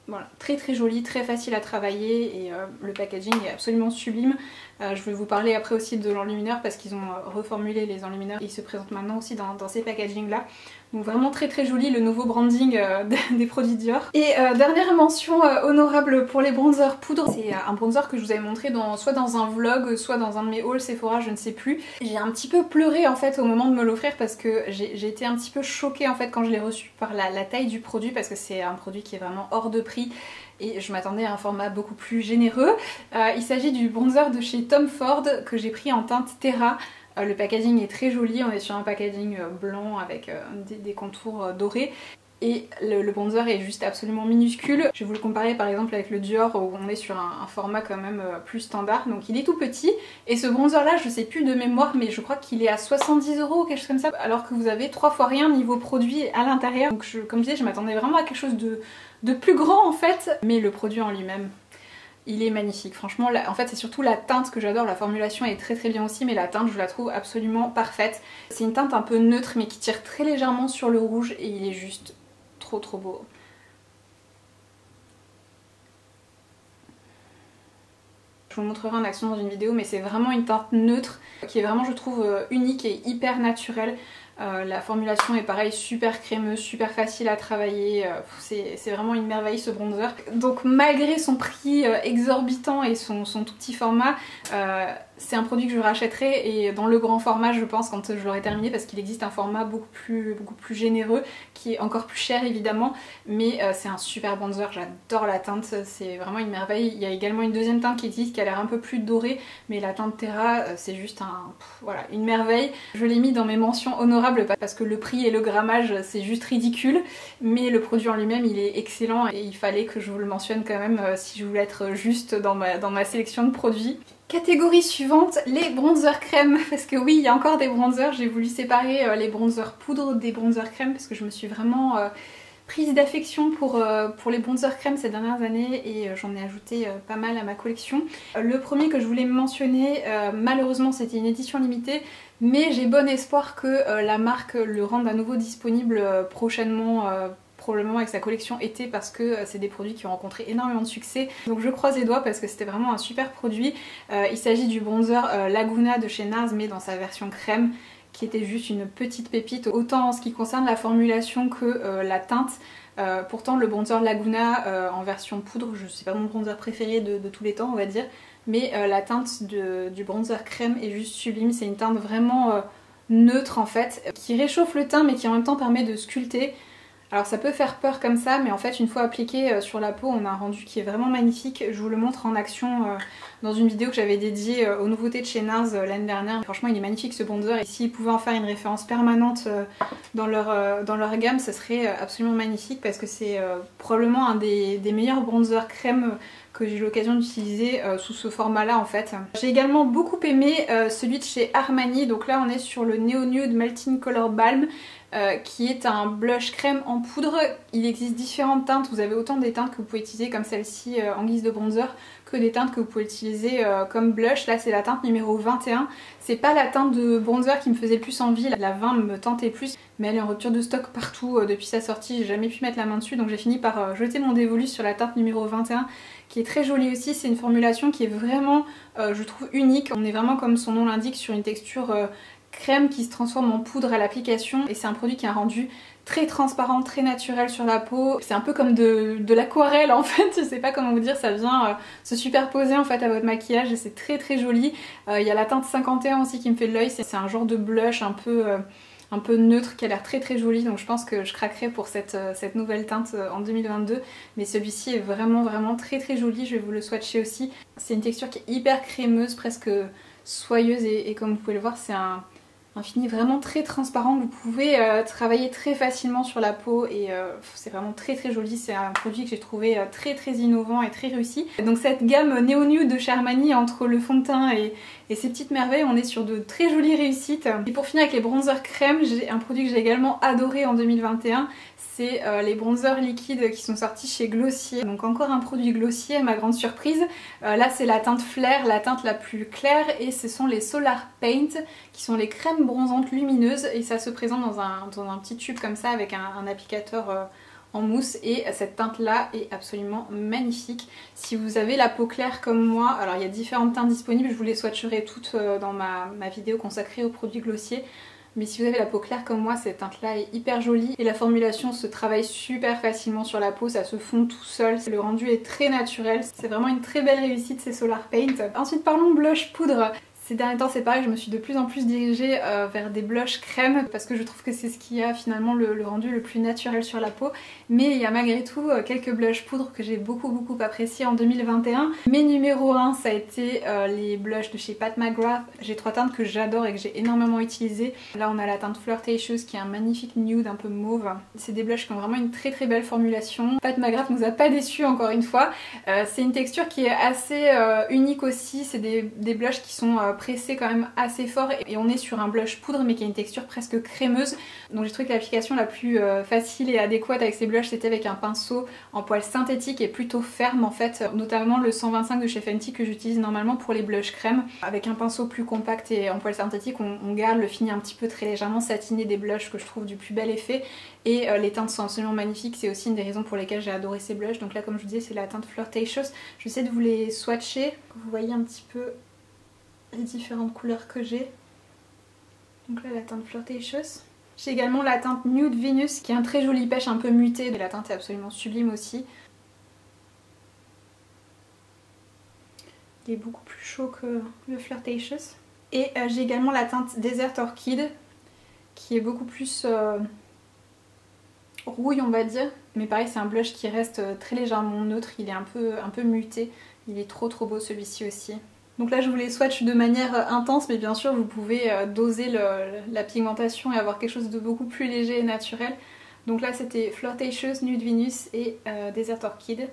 Voilà, très jolie, très facile à travailler et le packaging est absolument sublime. Je vais vous parler après aussi de l'enlumineur parce qu'ils ont reformulé les enlumineurs et ils se présentent maintenant aussi dans ces packagings là. Donc vraiment très joli le nouveau branding des produits Dior. Et dernière mention honorable pour les bronzers poudre, c'est un bronzer que je vous avais montré soit dans un vlog, soit dans un de mes hauls Sephora, je ne sais plus. J'ai un petit peu pleuré en fait au moment de me l'offrir parce que j'ai été un petit peu choquée en fait quand je l'ai reçu par la taille du produit, parce que c'est un produit qui est vraiment hors de prix et je m'attendais à un format beaucoup plus généreux. Il s'agit du bronzer de chez Tom Ford que j'ai pris en teinte Terra. Le packaging est très joli, on est sur un packaging blanc avec des contours dorés. Et le bronzer est juste absolument minuscule. Je vais vous le comparer par exemple avec le Dior où on est sur un format quand même plus standard. Donc il est tout petit. Et ce bronzer là, je sais plus de mémoire, mais je crois qu'il est à 70 € ou quelque chose comme ça. Alors que vous avez 3 fois rien niveau produit à l'intérieur. Donc comme je disais, je m'attendais vraiment à quelque chose de plus grand en fait. Mais le produit en lui-même, il est magnifique. Franchement, en fait c'est surtout la teinte que j'adore. La formulation est très bien aussi, mais la teinte je la trouve absolument parfaite. C'est une teinte un peu neutre mais qui tire très légèrement sur le rouge et il est juste trop beau. Je vous montrerai en action dans une vidéo, mais c'est vraiment une teinte neutre qui est vraiment je trouve unique et hyper naturelle. La formulation est pareil, super crémeuse, super facile à travailler, c'est vraiment une merveille ce bronzer. Donc malgré son prix exorbitant et son tout petit format, c'est un produit que je rachèterai et dans le grand format je pense quand je l'aurai terminé, parce qu'il existe un format beaucoup plus généreux qui est encore plus cher évidemment, mais c'est un super bronzer, j'adore la teinte, c'est vraiment une merveille. Il y a également une deuxième teinte qui existe qui a l'air un peu plus dorée, mais la teinte Terra c'est juste voilà, une merveille. Je l'ai mis dans mes mentions honorables parce que le prix et le grammage c'est juste ridicule, mais le produit en lui-même il est excellent et il fallait que je vous le mentionne quand même si je voulais être juste dans ma sélection de produits. Catégorie suivante, les bronzers crème, parce que oui il y a encore des bronzers, j'ai voulu séparer les bronzers poudre des bronzers crème parce que je me suis vraiment prise d'affection pour les bronzers crème ces dernières années et j'en ai ajouté pas mal à ma collection. Le premier que je voulais mentionner, malheureusement c'était une édition limitée, mais j'ai bon espoir que la marque le rende à nouveau disponible prochainement, probablement avec sa collection été, parce que c'est des produits qui ont rencontré énormément de succès. Donc je croise les doigts parce que c'était vraiment un super produit. Il s'agit du bronzer Laguna de chez NARS mais dans sa version crème, qui était juste une petite pépite, autant en ce qui concerne la formulation que la teinte. Pourtant le bronzer Laguna en version poudre, c'est pas mon bronzer préféré de tous les temps on va dire, mais la teinte du bronzer crème est juste sublime. C'est une teinte vraiment neutre en fait, qui réchauffe le teint mais qui en même temps permet de sculpter. Alors ça peut faire peur comme ça, mais en fait une fois appliqué sur la peau on a un rendu qui est vraiment magnifique. Je vous le montre en action dans une vidéo que j'avais dédiée aux nouveautés de chez NARS l'année dernière. Franchement il est magnifique ce bronzer et s'ils pouvaient en faire une référence permanente dans leur gamme, ce serait absolument magnifique parce que c'est probablement un des meilleurs bronzers crème que j'ai eu l'occasion d'utiliser sous ce format là en fait. J'ai également beaucoup aimé celui de chez Armani, donc là on est sur le Neo Nude Melting Color Balm. Qui est un blush crème en poudre. Il existe différentes teintes, vous avez autant des teintes que vous pouvez utiliser comme celle-ci en guise de bronzer que des teintes que vous pouvez utiliser comme blush. Là c'est la teinte numéro 21, c'est pas la teinte de bronzer qui me faisait le plus envie, la 20 me tentait plus, mais elle est en rupture de stock partout depuis sa sortie, j'ai jamais pu mettre la main dessus donc j'ai fini par jeter mon dévolu sur la teinte numéro 21 qui est très jolie aussi. C'est une formulation qui est vraiment je trouve unique, on est vraiment comme son nom l'indique sur une texture crème qui se transforme en poudre à l'application et c'est un produit qui a un rendu très transparent, très naturel sur la peau. C'est un peu comme de l'aquarelle en fait, je sais pas comment vous dire, ça vient se superposer en fait à votre maquillage et c'est très très joli. Il y a la teinte 51 aussi qui me fait de l'œil, c'est un genre de blush un peu neutre qui a l'air très très joli, donc je pense que je craquerai pour cette nouvelle teinte en 2022, mais celui-ci est vraiment très très joli, je vais vous le swatcher aussi. C'est une texture qui est hyper crémeuse, presque soyeuse et comme vous pouvez le voir c'est un fini vraiment très transparent, vous pouvez travailler très facilement sur la peau et c'est vraiment très très joli. C'est un produit que j'ai trouvé très innovant et très réussi. Donc cette gamme Neo Nude de chez Armani, entre le fond de teint et ces petites merveilles, on est sur de très jolies réussites. Et pour finir avec les bronzers crème, j'ai un produit que j'ai également adoré en 2021. C'est les bronzers liquides qui sont sortis chez Glossier. Donc encore un produit Glossier à ma grande surprise. Là c'est la teinte Flair, la teinte la plus claire, et ce sont les Solar Paint qui sont les crèmes bronzantes lumineuses et ça se présente dans un petit tube comme ça avec un applicateur en mousse et cette teinte là est absolument magnifique. Si vous avez la peau claire comme moi, alors il y a différentes teintes disponibles, je vous les swatcherai toutes dans ma vidéo consacrée aux produits Glossier. Mais si vous avez la peau claire comme moi, cette teinte là est hyper jolie et la formulation se travaille super facilement sur la peau, ça se fond tout seul, le rendu est très naturel, c'est vraiment une très belle réussite ces Solar Paint. Ensuite parlons blush poudre. Ces derniers temps c'est pareil, je me suis de plus en plus dirigée vers des blushs crème parce que je trouve que c'est ce qui a finalement le rendu le plus naturel sur la peau, mais il y a malgré tout quelques blushs poudre que j'ai beaucoup apprécié en 2021. Mes numéro 1 ça a été les blushs de chez Pat McGrath. J'ai trois teintes que j'adore et que j'ai énormément utilisées. Là on a la teinte Flirtatious qui est un magnifique nude un peu mauve. C'est des blushs qui ont vraiment une très belle formulation. Pat McGrath nous a pas déçus encore une fois. C'est une texture qui est assez unique aussi, c'est des blushs qui sont pressé quand même assez fort et on est sur un blush poudre mais qui a une texture presque crémeuse. Donc j'ai trouvé que l'application la plus facile et adéquate avec ces blushs c'était avec un pinceau en poil synthétique et plutôt ferme en fait, notamment le 125 de chez Fenty que j'utilise normalement pour les blushs crème. Avec un pinceau plus compact et en poil synthétique on garde le fini un petit peu très légèrement satiné des blushs que je trouve du plus bel effet et les teintes sont absolument magnifiques, c'est aussi une des raisons pour lesquelles j'ai adoré ces blushs. Donc là comme je vous disais c'est la teinte Flirtatious, je vais essayer de vous les swatcher, que vous voyez un petit peu les différentes couleurs que j'ai. Donc là la teinte Flirtatious. J'ai également la teinte Nude Venus qui est un très joli pêche un peu muté, mais la teinte est absolument sublime aussi. Il est beaucoup plus chaud que le Flirtatious. Et j'ai également la teinte Desert Orchid qui est beaucoup plus rouille on va dire. Mais pareil c'est un blush qui reste très légèrement neutre, il est un peu muté. Il est trop beau celui-ci aussi. Donc là je vous les swatch de manière intense mais bien sûr vous pouvez doser la pigmentation et avoir quelque chose de beaucoup plus léger et naturel. Donc là c'était Flirtatious, Nude Venus et Desert Orchid.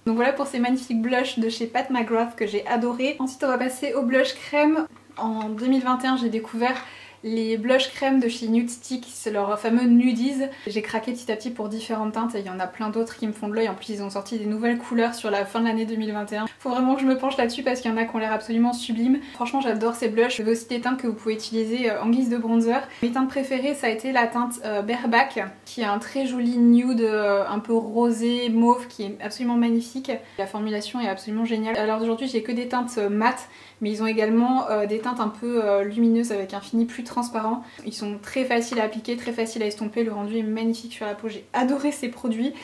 Donc voilà pour ces magnifiques blushs de chez Pat McGrath que j'ai adoré. Ensuite on va passer au blush crème. En 2021 j'ai découvert les blush crème de chez Nude Stick, c'est leur fameux Nudies. J'ai craqué petit à petit pour différentes teintes et il y en a plein d'autres qui me font de l'œil. En plus ils ont sorti des nouvelles couleurs sur la fin de l'année 2021. Faut vraiment que je me penche là-dessus parce qu'il y en a qui ont l'air absolument sublimes. Franchement j'adore ces blushs. J'avais aussi des teintes que vous pouvez utiliser en guise de bronzer. Mes teintes préférées ça a été la teinte Bareback qui a un très joli nude un peu rosé, mauve qui est absolument magnifique. La formulation est absolument géniale. Alors aujourd'hui j'ai que des teintes mates mais ils ont également des teintes un peu lumineuses avec un fini plus transparent. Ils sont très faciles à appliquer, très faciles à estomper, le rendu est magnifique sur la peau. J'ai adoré ces produits,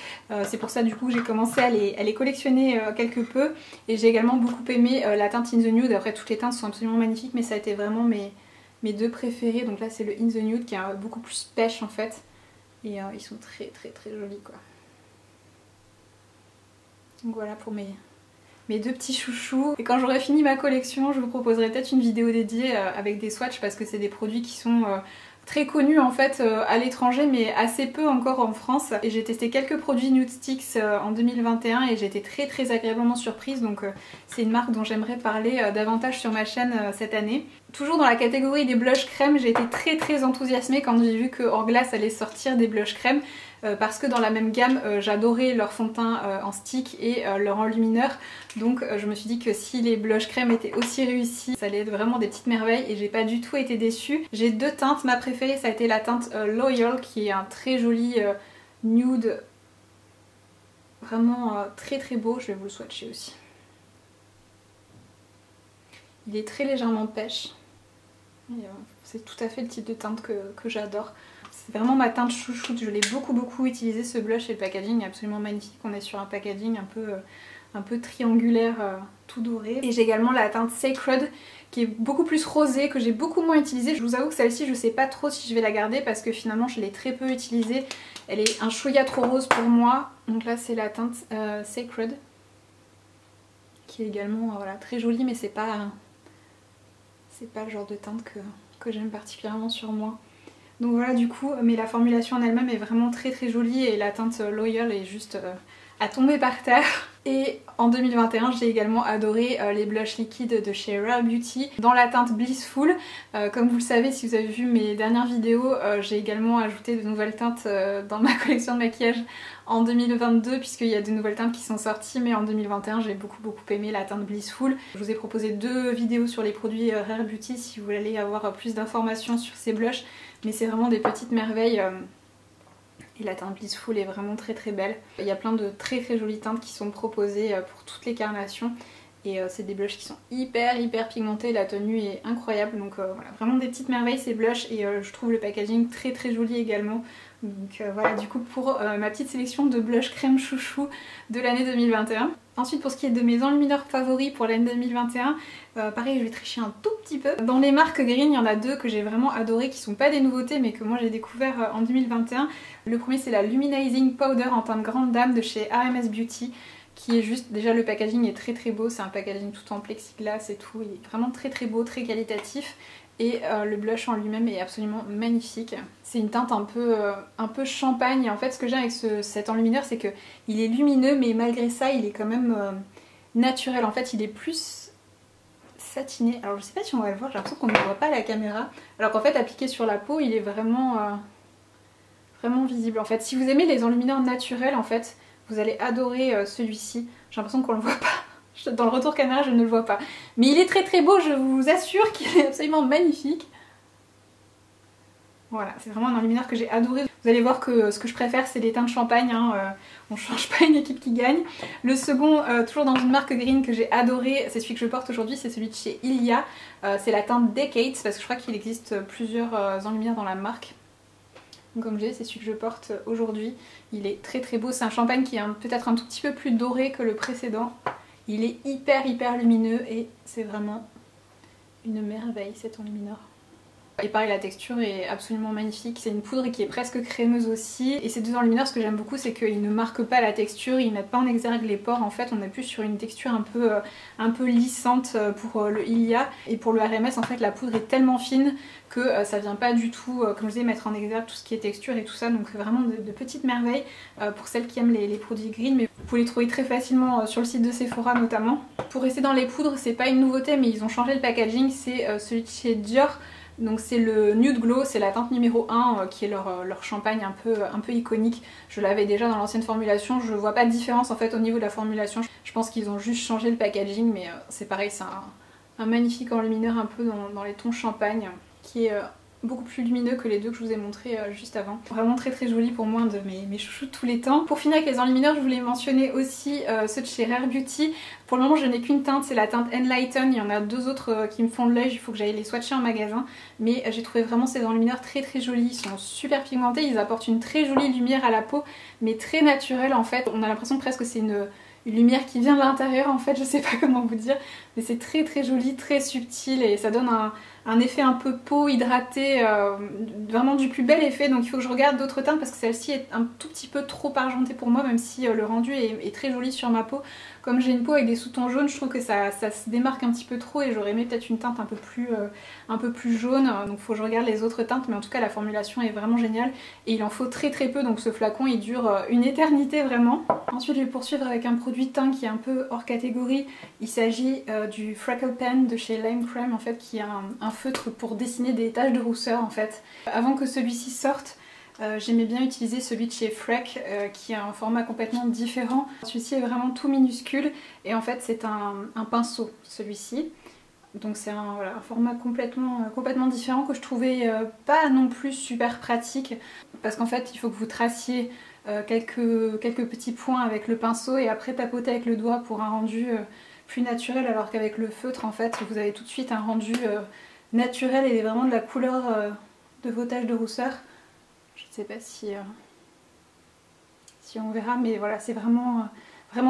c'est pour ça du coup que j'ai commencé à les collectionner quelque peu. Et j'ai également beaucoup aimé la teinte In The Nude. Après toutes les teintes sont absolument magnifiques mais ça a été vraiment mes deux préférés. Donc là c'est le In The Nude qui est beaucoup plus pêche en fait. Et ils sont très jolis quoi. Donc voilà pour mes deux petits chouchous. Et quand j'aurai fini ma collection, je vous proposerai peut-être une vidéo dédiée avec des swatchs parce que c'est des produits qui sont très connus en fait à l'étranger mais assez peu encore en France. Et j'ai testé quelques produits Nude Sticks en 2021 et j'ai été très agréablement surprise. Donc c'est une marque dont j'aimerais parler davantage sur ma chaîne cette année. Toujours dans la catégorie des blushs crème, j'ai été très enthousiasmée quand j'ai vu que Hourglass allait sortir des blushs crème. Parce que dans la même gamme j'adorais leur fond de teint en stick et leur enlumineur, donc je me suis dit que si les blush crème étaient aussi réussis ça allait être vraiment des petites merveilles et j'ai pas du tout été déçue. J'ai deux teintes, ma préférée ça a été la teinte Loyal qui est un très joli nude vraiment très beau, je vais vous le swatcher aussi. Il est très légèrement pêche. C'est tout à fait le type de teinte que j'adore. C'est vraiment ma teinte chouchoute, je l'ai beaucoup utilisé ce blush et le packaging est absolument magnifique. On est sur un packaging un peu triangulaire, tout doré. Et j'ai également la teinte Sacred qui est beaucoup plus rosée, que j'ai beaucoup moins utilisée. Je vous avoue que celle-ci je sais pas trop si je vais la garder parce que finalement je l'ai très peu utilisée. Elle est un chouïa trop rose pour moi. Donc là c'est la teinte Sacred qui est également voilà, très jolie mais c'est pas le genre de teinte que j'aime particulièrement sur moi. Donc voilà du coup, mais la formulation en elle-même est vraiment très jolie et la teinte Loyal est juste à tomber par terre. Et en 2021 j'ai également adoré les blushs liquides de chez Rare Beauty dans la teinte Blissful. Comme vous le savez si vous avez vu mes dernières vidéos, j'ai également ajouté de nouvelles teintes dans ma collection de maquillage en 2022 puisqu'il y a de nouvelles teintes qui sont sorties, mais en 2021 j'ai beaucoup aimé la teinte Blissful. Je vous ai proposé deux vidéos sur les produits Rare Beauty si vous voulez avoir plus d'informations sur ces blushs, mais c'est vraiment des petites merveilles. Et la teinte Blissful est vraiment très belle. Il y a plein de très jolies teintes qui sont proposées pour toutes les carnations. Et c'est des blushs qui sont hyper pigmentés, la tenue est incroyable. Donc voilà, vraiment des petites merveilles ces blushs et je trouve le packaging très joli également. Donc voilà du coup pour ma petite sélection de blush crème chouchou de l'année 2021. Ensuite pour ce qui est de mes enlumineurs favoris pour l'année 2021, pareil je vais tricher un tout petit peu. Dans les marques green il y en a deux que j'ai vraiment adoré qui sont pas des nouveautés mais que moi j'ai découvert en 2021. Le premier c'est la Luminizing Powder en teinte grande dame de chez RMS Beauty, qui est juste, déjà le packaging est très beau, c'est un packaging tout en plexiglas et tout, il est vraiment très beau, très qualitatif. Et le blush en lui-même est absolument magnifique. C'est une teinte un peu champagne. Et en fait ce que j'ai avec cet enlumineur c'est qu'il est lumineux mais malgré ça il est quand même naturel. En fait il est plus satiné. Alors je sais pas si on va le voir, j'ai l'impression qu'on ne le voit pas à la caméra. Alors qu'en fait appliqué sur la peau il est vraiment visible. En fait si vous aimez les enlumineurs naturels en fait vous allez adorer celui-ci. J'ai l'impression qu'on le voit pas. Dans le retour caméra je ne le vois pas. Mais il est très beau, je vous assure qu'il est absolument magnifique. Voilà, c'est vraiment un enlumineur que j'ai adoré. Vous allez voir que ce que je préfère c'est les teintes champagne, hein. On change pas une équipe qui gagne. Le second, toujours dans une marque green que j'ai adoré, c'est celui que je porte aujourd'hui, c'est celui de chez Ilia. C'est la teinte Decades parce que je crois qu'il existe plusieurs enlumineurs dans la marque. Donc comme je disais, c'est celui que je porte aujourd'hui. Il est très beau, c'est un champagne qui est peut-être un tout petit peu plus doré que le précédent. Il est hyper lumineux et c'est vraiment une merveille cet enlumineur. Et pareil, la texture est absolument magnifique, c'est une poudre qui est presque crémeuse aussi. Et ces deux enlumineurs, ce que j'aime beaucoup, c'est qu'ils ne marquent pas la texture, ils mettent pas en exergue les pores. En fait, on est plus sur une texture un peu lissante pour le Ilia. Et pour le RMS, en fait, la poudre est tellement fine que ça vient pas du tout, comme je disais, mettre en exergue tout ce qui est texture et tout ça. Donc vraiment de petites merveilles pour celles qui aiment les produits green. Mais vous pouvez les trouver très facilement sur le site de Sephora notamment. Pour rester dans les poudres, c'est pas une nouveauté, mais ils ont changé le packaging, c'est celui de chez Dior. Donc c'est le Nude Glow, c'est la teinte numéro 1 qui est leur champagne un peu iconique. Je l'avais déjà dans l'ancienne formulation, je vois pas de différence en fait au niveau de la formulation. Je pense qu'ils ont juste changé le packaging, mais c'est pareil, c'est un magnifique enlumineur un peu dans les tons champagne qui est beaucoup plus lumineux que les deux que je vous ai montré juste avant. Vraiment très joli, pour moi, un de mes chouchous de tous les temps. Pour finir avec les enlumineurs, je voulais mentionner aussi ceux de chez Rare Beauty. Pour le moment je n'ai qu'une teinte, c'est la teinte Enlighten, il y en a deux autres qui me font de l'œil, il faut que j'aille les swatcher en magasin. Mais j'ai trouvé vraiment ces enlumineurs très jolis, ils sont super pigmentés, ils apportent une très jolie lumière à la peau, mais très naturelle en fait. On a l'impression presque que c'est une lumière qui vient de l'intérieur en fait, je sais pas comment vous dire, mais c'est très joli, très subtil et ça donne un effet un peu peau hydratée, vraiment du plus bel effet. Donc il faut que je regarde d'autres teintes parce que celle-ci est un tout petit peu trop argentée pour moi, même si le rendu est très joli sur ma peau. Comme j'ai une peau avec des sous-tons jaunes, je trouve que ça se démarque un petit peu trop et j'aurais aimé peut-être une teinte un peu plus jaune. Donc il faut que je regarde les autres teintes, mais en tout cas la formulation est vraiment géniale et il en faut très peu, donc ce flacon il dure une éternité vraiment. Ensuite je vais poursuivre avec un produit teint qui est un peu hors catégorie. Il s'agit du Freckle Pen de chez Lime Crème en fait, qui est un feutre pour dessiner des taches de rousseur en fait. Avant que celui-ci sorte, j'aimais bien utiliser celui de chez Freck qui a un format complètement différent. Celui-ci est vraiment tout minuscule et en fait c'est un pinceau celui-ci. Donc c'est un format complètement différent que je trouvais pas non plus super pratique parce qu'en fait il faut que vous traciez quelques petits points avec le pinceau et après tapoter avec le doigt pour un rendu plus naturel, alors qu'avec le feutre en fait vous avez tout de suite un rendu naturel et vraiment de la couleur de vos taches de rousseur. Je ne sais pas si on verra, mais voilà, c'est vraiment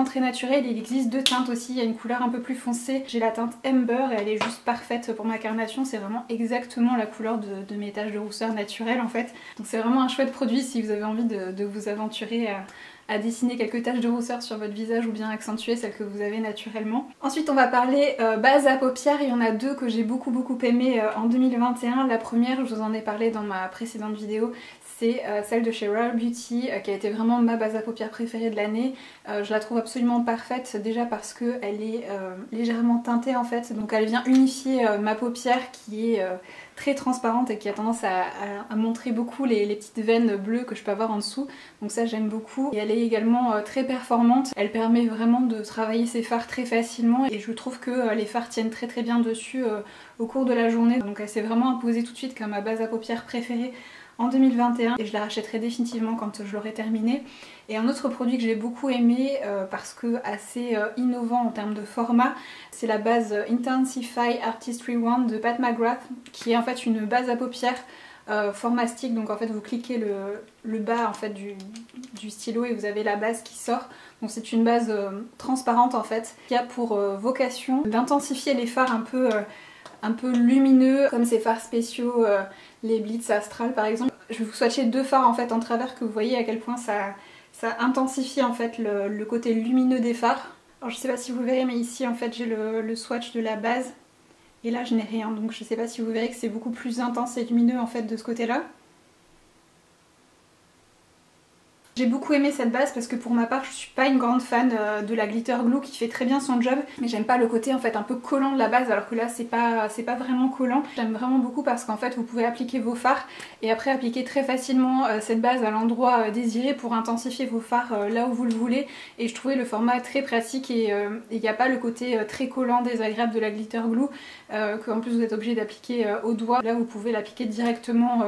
très naturel. Il existe deux teintes aussi, il y a une couleur un peu plus foncée. J'ai la teinte Amber et elle est juste parfaite pour ma carnation, c'est vraiment exactement la couleur de mes taches de rousseur naturelles en fait. Donc c'est vraiment un chouette produit si vous avez envie de vous aventurer à dessiner quelques taches de rousseur sur votre visage ou bien accentuer celles que vous avez naturellement. Ensuite on va parler base à paupières. Il y en a deux que j'ai beaucoup aimé en 2021. La première, je vous en ai parlé dans ma précédente vidéo, c'est celle de chez Rare Beauty qui a été vraiment ma base à paupières préférée de l'année. Je la trouve absolument parfaite déjà parce qu'elle est légèrement teintée en fait, donc elle vient unifier ma paupière qui est très transparente et qui a tendance à montrer beaucoup les petites veines bleues que je peux avoir en dessous, donc ça j'aime beaucoup. Et elle est également très performante, elle permet vraiment de travailler ses fards très facilement et je trouve que les fards tiennent très bien dessus au cours de la journée, donc elle s'est vraiment imposée tout de suite comme ma base à paupières préférée en 2021 et je la rachèterai définitivement quand je l'aurai terminée. Et un autre produit que j'ai beaucoup aimé parce que assez innovant en termes de format, c'est la base Intensify Artistry Wand de Pat McGrath, qui est en fait une base à paupières format stick. Donc en fait vous cliquez le bas en fait du stylo et vous avez la base qui sort. Donc c'est une base transparente en fait qui a pour vocation d'intensifier les fards un peu lumineux comme ces fards spéciaux, les Blitz Astral par exemple. Je vais vous swatcher deux fards en fait en travers que vous voyez à quel point ça intensifie en fait le côté lumineux des fards. Alors je sais pas si vous verrez, mais ici en fait j'ai le swatch de la base et là je n'ai rien, donc je sais pas si vous verrez que c'est beaucoup plus intense et lumineux en fait de ce côté là. J'ai beaucoup aimé cette base parce que pour ma part je suis pas une grande fan de la glitter glue qui fait très bien son job, mais j'aime pas le côté en fait un peu collant de la base, alors que là c'est pas vraiment collant. J'aime vraiment beaucoup parce qu'en fait vous pouvez appliquer vos fards et après appliquer très facilement cette base à l'endroit désiré pour intensifier vos fards là où vous le voulez, et je trouvais le format très pratique et il n'y a pas le côté très collant désagréable de la glitter glue qu'en plus vous êtes obligé d'appliquer au doigt. Là vous pouvez l'appliquer directement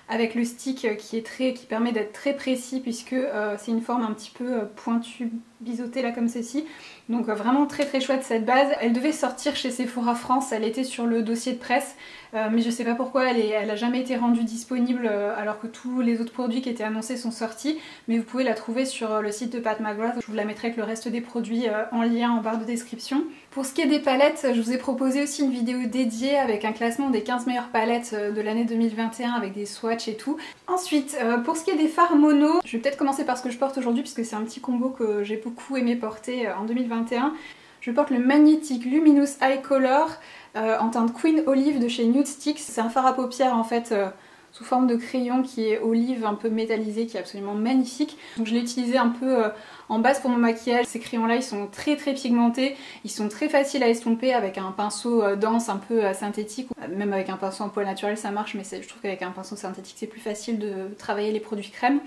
avec le stick qui permet d'être très précis puisque c'est une forme un petit peu pointue, biseautée là comme ceci. Donc vraiment très très chouette cette base. Elle devait sortir chez Sephora France, elle était sur le dossier de presse, mais je sais pas pourquoi elle a jamais été rendue disponible alors que tous les autres produits qui étaient annoncés sont sortis. Mais vous pouvez la trouver sur le site de Pat McGrath, je vous la mettrai avec le reste des produits en lien en barre de description. Pour ce qui est des palettes, je vous ai proposé aussi une vidéo dédiée avec un classement des 15 meilleures palettes de l'année 2021 avec des swatchs et tout. Ensuite, pour ce qui est des fards mono, je vais peut-être commencer par ce que je porte aujourd'hui puisque c'est un petit combo que j'ai beaucoup aimé porter en 2021. Je porte le Magnetic Luminous Eye Color en teinte Queen Olive de chez Nude Sticks. C'est un fard à paupières en fait sous forme de crayon qui est olive un peu métallisé, qui est absolument magnifique. Donc je l'ai utilisé un peu en base pour mon maquillage. Ces crayons là ils sont très pigmentés, ils sont très faciles à estomper avec un pinceau dense un peu synthétique. Même avec un pinceau en poil naturel ça marche, mais je trouve qu'avec un pinceau synthétique c'est plus facile de travailler les produits crème.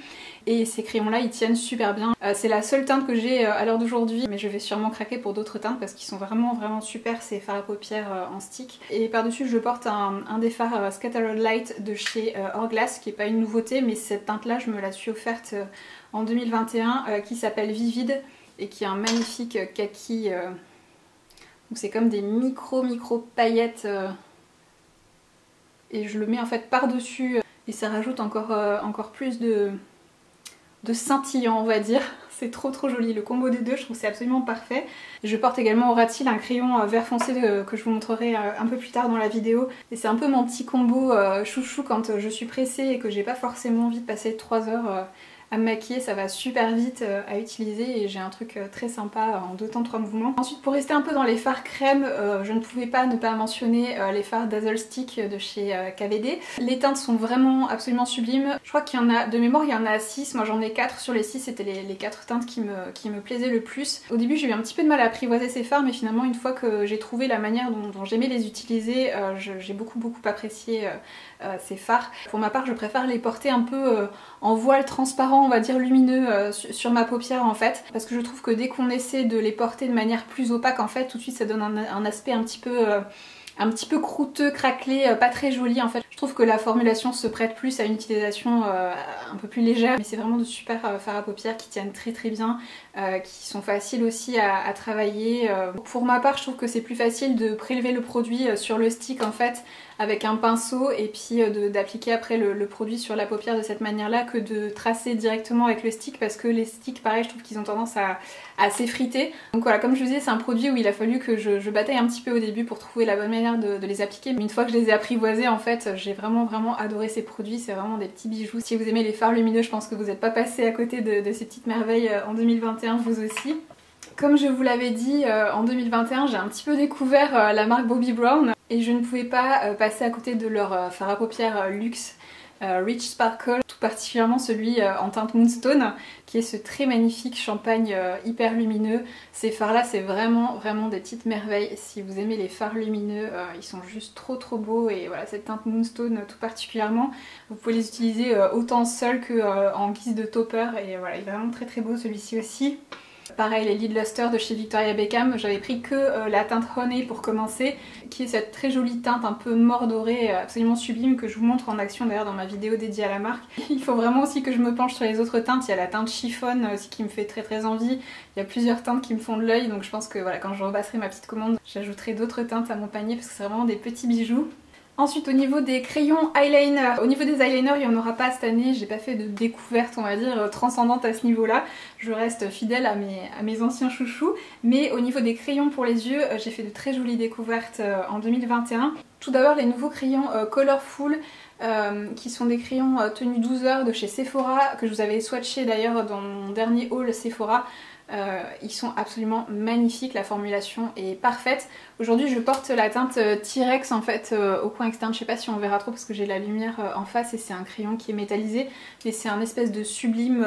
Et ces crayons là ils tiennent super bien. C'est la seule teinte que j'ai à l'heure d'aujourd'hui, mais je vais sûrement craquer pour d'autres teintes parce qu'ils sont vraiment super ces fards à paupières en stick. Et par dessus je porte un des fards Scattered Light de chez Hourglass, qui n'est pas une nouveauté, mais cette teinte là je me la suis offerte en 2021, qui s'appelle Vivid et qui est un magnifique kaki. Donc c'est comme des micro paillettes et je le mets en fait par dessus et ça rajoute encore plus de scintillant on va dire. C'est trop joli, le combo des deux, je trouve c'est absolument parfait. Je porte également au Ratil un crayon vert foncé que je vous montrerai un peu plus tard dans la vidéo. Et c'est un peu mon petit combo chouchou quand je suis pressée et que j'ai pas forcément envie de passer 3 heures à me maquiller, ça va super vite à utiliser et j'ai un truc très sympa en 2 temps 3 mouvements. Ensuite pour rester un peu dans les fards crème, je ne pouvais pas ne pas mentionner les fards Dazzle Stick de chez KVD. Les teintes sont vraiment absolument sublimes. Je crois qu'il y en a, de mémoire il y en a 6, moi j'en ai 4 sur les 6, c'était les 4 teintes qui me plaisaient le plus. Au début j'ai eu un petit peu de mal à apprivoiser ces fards, mais finalement une fois que j'ai trouvé la manière dont j'aimais les utiliser, j'ai beaucoup apprécié ces fards. Pour ma part je préfère les porter un peu en voile transparent, on va dire lumineux sur ma paupière en fait, parce que je trouve que dès qu'on essaie de les porter de manière plus opaque en fait, tout de suite ça donne un aspect un petit peu croûteux, craquelé, pas très joli en fait. Je trouve que la formulation se prête plus à une utilisation un peu plus légère, mais c'est vraiment de super fards à paupières qui tiennent très bien, qui sont faciles aussi à travailler. Pour ma part je trouve que c'est plus facile de prélever le produit sur le stick en fait avec un pinceau et puis d'appliquer après le produit sur la paupière de cette manière là que de tracer directement avec le stick, parce que les sticks pareil je trouve qu'ils ont tendance à s'effriter. Donc voilà, comme je vous disais c'est un produit où il a fallu que je bataille un petit peu au début pour trouver la bonne manière de les appliquer, mais une fois que je les ai apprivoisés en fait j'ai vraiment adoré ces produits, c'est vraiment des petits bijoux. Si vous aimez les fards lumineux je pense que vous n'êtes pas passé à côté de ces petites merveilles en 2021 vous aussi. Comme je vous l'avais dit, en 2021 j'ai un petit peu découvert la marque Bobbi Brown et je ne pouvais pas passer à côté de leur fard à paupières luxe Rich Sparkle, tout particulièrement celui en teinte Moonstone, qui est ce très magnifique champagne hyper lumineux. Ces fards là c'est vraiment des petites merveilles. Si vous aimez les fards lumineux, ils sont juste trop beaux, et voilà cette teinte Moonstone tout particulièrement, vous pouvez les utiliser autant seuls que en guise de topper, et voilà il est vraiment très beau celui-ci aussi. Pareil les Lid Luster de chez Victoria Beckham, j'avais pris que la teinte Honey pour commencer, qui est cette très jolie teinte un peu mordorée, absolument sublime, que je vous montre en action d'ailleurs dans ma vidéo dédiée à la marque. Il faut vraiment aussi que je me penche sur les autres teintes, il y a la teinte Chiffon aussi qui me fait très envie, il y a plusieurs teintes qui me font de l'œil, donc je pense que voilà, quand je repasserai ma petite commande, j'ajouterai d'autres teintes à mon panier parce que c'est vraiment des petits bijoux. Ensuite au niveau des crayons eyeliner, au niveau des eyeliners il n'y en aura pas cette année, j'ai pas fait de découverte on va dire transcendante à ce niveau là, je reste fidèle à mes anciens chouchous, mais au niveau des crayons pour les yeux j'ai fait de très jolies découvertes en 2021. Tout d'abord les nouveaux crayons Colorful qui sont des crayons tenus 12 heures de chez Sephora, que je vous avais swatché d'ailleurs dans mon dernier haul Sephora. Ils sont absolument magnifiques, la formulation est parfaite. Aujourd'hui je porte la teinte T-Rex en fait au coin externe, je sais pas si on verra trop parce que j'ai la lumière en face et c'est un crayon qui est métallisé, mais c'est un espèce de sublime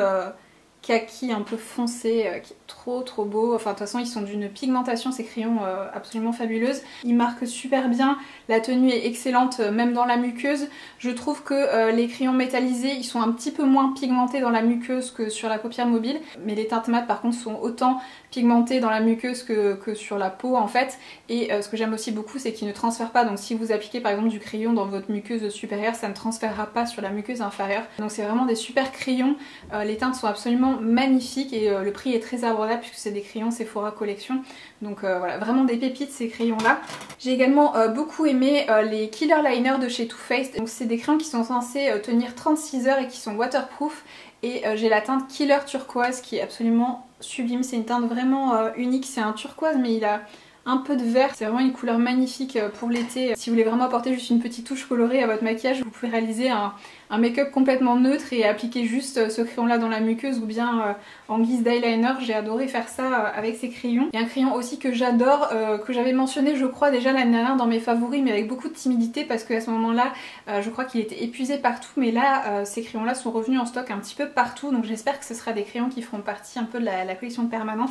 kaki un peu foncé qui est trop beau. Enfin de toute façon ils sont d'une pigmentation ces crayons absolument fabuleuse. Ils marquent super bien, la tenue est excellente même dans la muqueuse. Je trouve que les crayons métallisés ils sont un petit peu moins pigmentés dans la muqueuse que sur la paupière mobile. Mais les teintes mat par contre sont autant pigmentées dans la muqueuse que sur la peau en fait. Et ce que j'aime aussi beaucoup c'est qu'ils ne transfèrent pas. Donc si vous appliquez par exemple du crayon dans votre muqueuse supérieure, ça ne transférera pas sur la muqueuse inférieure. Donc c'est vraiment des super crayons. Les teintes sont absolument magnifiques et le prix est très abordable puisque c'est des crayons Sephora Collection. Donc voilà, vraiment des pépites ces crayons là. J'ai également beaucoup aimé les Killer Liners de chez Too Faced. Donc c'est des crayons qui sont censés tenir 36 heures et qui sont waterproof. Et j'ai la teinte Killer Turquoise qui est absolument sublime. C'est une teinte vraiment unique. C'est un turquoise mais il a un peu de vert, c'est vraiment une couleur magnifique pour l'été. Si vous voulez vraiment apporter juste une petite touche colorée à votre maquillage, vous pouvez réaliser un make-up complètement neutre et appliquer juste ce crayon là dans la muqueuse ou bien en guise d'eyeliner. J'ai adoré faire ça avec ces crayons. Il y a un crayon aussi que j'adore, que j'avais mentionné je crois déjà l'année dernière dans mes favoris mais avec beaucoup de timidité parce qu'à ce moment là je crois qu'il était épuisé partout, mais là ces crayons là sont revenus en stock un petit peu partout, donc j'espère que ce sera des crayons qui feront partie un peu de la collection permanente.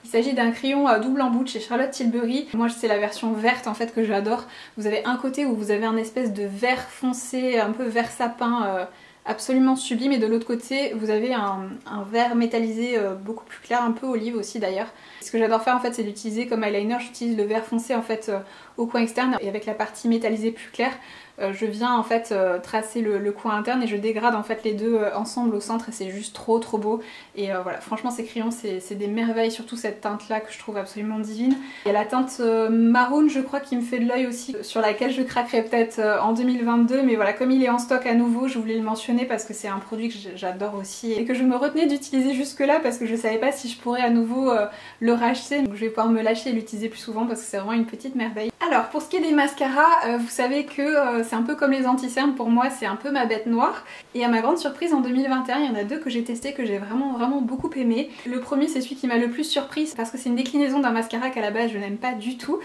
Il s'agit d'un crayon double embout chez Charlotte Tilbury. Moi c'est la version verte en fait que j'adore. Vous avez un côté où vous avez un espèce de vert foncé, un peu vert sapin absolument sublime, et de l'autre côté vous avez un vert métallisé beaucoup plus clair, un peu olive aussi d'ailleurs. Ce que j'adore faire en fait c'est d'utiliser comme eyeliner, j'utilise le vert foncé en fait au coin externe et avec la partie métallisée plus claire je viens en fait tracer le coin interne et je dégrade en fait les deux ensemble au centre et c'est juste trop beau. Et voilà, franchement ces crayons c'est des merveilles, surtout cette teinte là que je trouve absolument divine. Il y a la teinte maroon je crois qui me fait de l'œil aussi, sur laquelle je craquerai peut-être en 2022, mais voilà, comme il est en stock à nouveau je voulais le mentionner parce que c'est un produit que j'adore aussi et que je me retenais d'utiliser jusque là parce que je savais pas si je pourrais à nouveau le racheter, donc je vais pouvoir me lâcher et l'utiliser plus souvent parce que c'est vraiment une petite merveille. Alors pour ce qui est des mascaras, vous savez que c'est un peu comme les anti-cernes, pour moi c'est un peu ma bête noire. Et à ma grande surprise en 2021 il y en a deux que j'ai testé que j'ai vraiment beaucoup aimé. Le premier c'est celui qui m'a le plus surprise parce que c'est une déclinaison d'un mascara qu'à la base je n'aime pas du tout.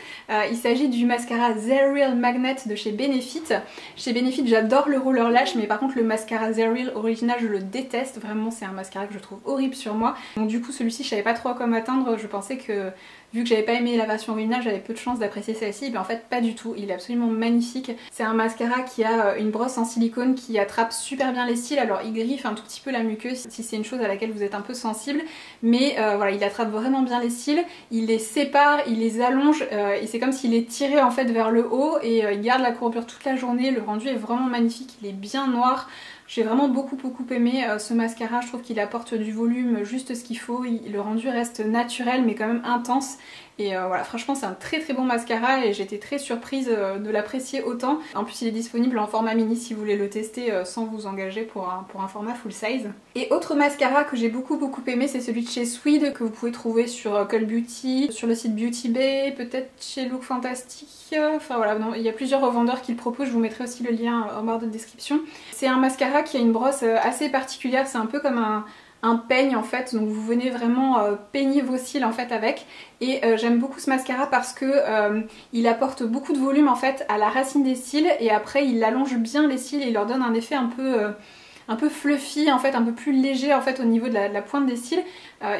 Il s'agit du mascara The Real Magnet de chez Benefit. Chez Benefit j'adore le roller lash, mais par contre le mascara The Real original je le déteste, vraiment c'est un mascara que je trouve horrible sur moi. Donc du coup celui-ci je savais pas trop à quoi m'attendre, je pensais que vu que j'avais pas aimé la version originale j'avais peu de chance d'apprécier celle-ci, mais en fait pas du tout, il est absolument magnifique. C'est un mascara qui a une brosse en silicone qui attrape super bien les cils, alors il griffe un tout petit peu la muqueuse si c'est une chose à laquelle vous êtes un peu sensible, mais voilà, il attrape vraiment bien les cils, il les sépare, il les allonge et c'est comme s'il les tirait en fait vers le haut et il garde la courbure toute la journée. Le rendu est vraiment magnifique, il est bien noir. J'ai vraiment beaucoup aimé ce mascara, je trouve qu'il apporte du volume, juste ce qu'il faut, le rendu reste naturel mais quand même intense. Et voilà, franchement c'est un très bon mascara et j'étais très surprise de l'apprécier autant. En plus il est disponible en format mini si vous voulez le tester sans vous engager pour un format full size. Et autre mascara que j'ai beaucoup aimé, c'est celui de chez Swede que vous pouvez trouver sur Cult Beauty, sur le site Beauty Bay, peut-être chez Look Fantastic. Enfin voilà, non, il y a plusieurs revendeurs qui le proposent, je vous mettrai aussi le lien en barre de description. C'est un mascara qui a une brosse assez particulière, c'est un peu comme un peigne en fait, donc vous venez vraiment peigner vos cils en fait avec. Et j'aime beaucoup ce mascara parce que il apporte beaucoup de volume en fait à la racine des cils et après il allonge bien les cils et il leur donne un effet un peu fluffy en fait, un peu plus léger en fait au niveau de la pointe des cils.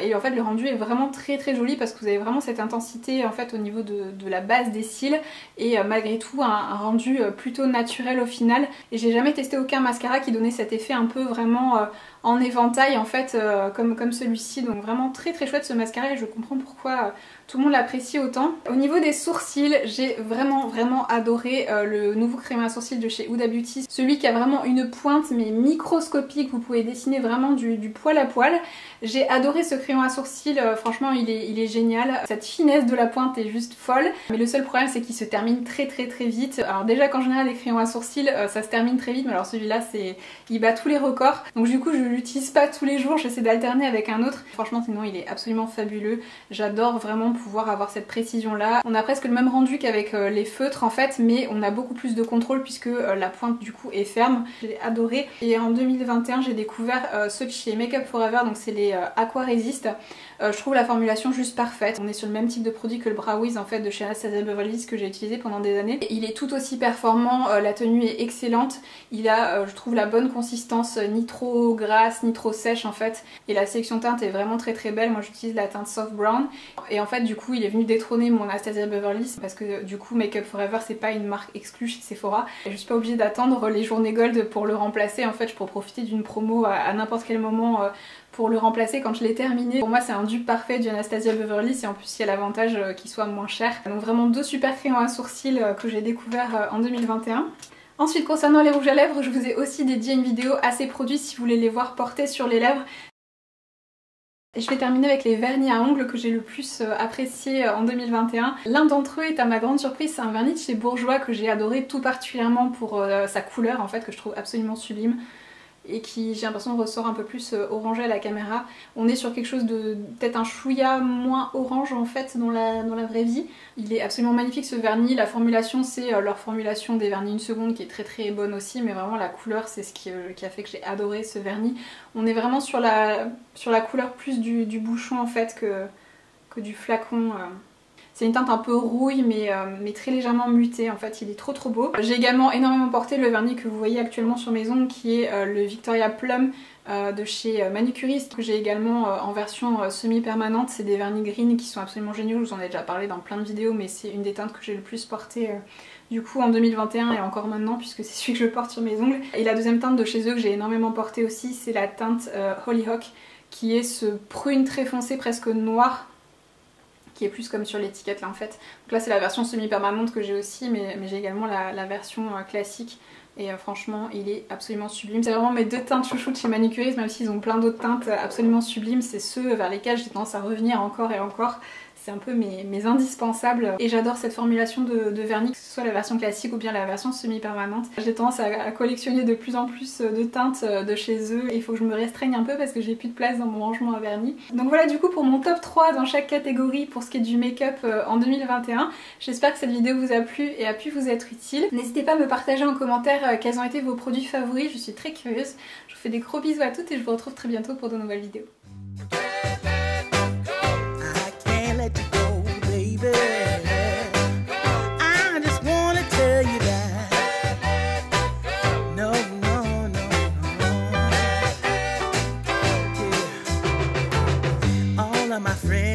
Et en fait le rendu est vraiment très joli parce que vous avez vraiment cette intensité en fait au niveau de la base des cils et malgré tout un rendu plutôt naturel au final. Et j'ai jamais testé aucun mascara qui donnait cet effet un peu vraiment en éventail en fait comme celui-ci, donc vraiment très chouette ce mascara et je comprends pourquoi tout le monde l'apprécie autant. Au niveau des sourcils, j'ai vraiment adoré le nouveau crayon à sourcils de chez Huda Beauty, celui qui a vraiment une pointe mais microscopique, vous pouvez dessiner vraiment du poil à poil. J'ai adoré ce crayon à sourcils, franchement il est génial, cette finesse de la pointe est juste folle, mais le seul problème c'est qu'il se termine très vite. Alors déjà qu'en général les crayons à sourcils ça se termine très vite, mais alors celui-là il bat tous les records, donc du coup je l'utilise pas tous les jours, j'essaie d'alterner avec un autre. Franchement sinon il est absolument fabuleux, j'adore vraiment pouvoir avoir cette précision là. On a presque le même rendu qu'avec les feutres en fait, mais on a beaucoup plus de contrôle puisque la pointe du coup est ferme. J'ai adoré. Et en 2021 j'ai découvert ceux de chez Make Up For Ever, donc c'est les Aqua Resist. Je trouve la formulation juste parfaite. On est sur le même type de produit que le Brow Wiz en fait de chez Anastasia Beverly Hills que j'ai utilisé pendant des années. Il est tout aussi performant, la tenue est excellente. Il a je trouve la bonne consistance, ni trop gras grasse ni trop sèche en fait. Et la sélection de teintes est vraiment très très belle. Moi j'utilise la teinte Soft Brown. Et en fait du coup il est venu détrôner mon Anastasia Beverly Hills parce que du coup Make Up For Ever c'est pas une marque exclue chez Sephora. Et je suis pas obligée d'attendre les journées gold pour le remplacer. En fait je peux profiter d'une promo à n'importe quel moment pour le remplacer quand je l'ai terminé. Pour moi c'est un dupe parfait du Anastasia Beverly Hills et en plus il y a l'avantage qu'il soit moins cher. Donc vraiment deux super crayons à sourcils que j'ai découvert en 2021. Ensuite concernant les rouges à lèvres, je vous ai aussi dédié une vidéo à ces produits si vous voulez les voir portés sur les lèvres. Et je vais terminer avec les vernis à ongles que j'ai le plus apprécié en 2021. L'un d'entre eux est à ma grande surprise, c'est un vernis de chez Bourjois que j'ai adoré tout particulièrement pour sa couleur en fait, que je trouve absolument sublime. Et qui j'ai l'impression ressort un peu plus orangé à la caméra. On est sur quelque chose de peut-être un chouïa moins orange en fait dans la vraie vie. Il est absolument magnifique ce vernis, la formulation c'est leur formulation des vernis 1 seconde qui est très très bonne aussi, mais vraiment la couleur c'est ce qui a fait que j'ai adoré ce vernis. On est vraiment sur la couleur plus du bouchon en fait que du flacon. C'est une teinte un peu rouille mais très légèrement mutée en fait, il est trop trop beau. J'ai également énormément porté le vernis que vous voyez actuellement sur mes ongles qui est le Victoria Plum de chez Manicuriste que j'ai également en version semi-permanente. C'est des vernis green qui sont absolument géniaux, je vous en ai déjà parlé dans plein de vidéos mais c'est une des teintes que j'ai le plus porté du coup en 2021 et encore maintenant puisque c'est celui que je porte sur mes ongles. Et la deuxième teinte de chez eux que j'ai énormément porté aussi c'est la teinte Hollyhock qui est ce prune très foncé presque noir qui est plus comme sur l'étiquette là en fait. Donc là c'est la version semi-permanente que j'ai aussi mais j'ai également la version classique et franchement il est absolument sublime. C'est vraiment mes deux teintes chouchoutes chez Manicuriste, même s'ils ont plein d'autres teintes absolument sublimes, c'est ceux vers lesquels j'ai tendance à revenir encore et encore. C'est un peu mes indispensables et j'adore cette formulation de vernis, que ce soit la version classique ou bien la version semi-permanente. J'ai tendance à collectionner de plus en plus de teintes de chez eux et il faut que je me restreigne un peu parce que j'ai plus de place dans mon rangement à vernis. Donc voilà du coup pour mon top 3 dans chaque catégorie pour ce qui est du make-up en 2021. J'espère que cette vidéo vous a plu et a pu vous être utile. N'hésitez pas à me partager en commentaire quels ont été vos produits favoris, je suis très curieuse. Je vous fais des gros bisous à toutes et je vous retrouve très bientôt pour de nouvelles vidéos. I just wanna tell you that no, yeah. All of my friends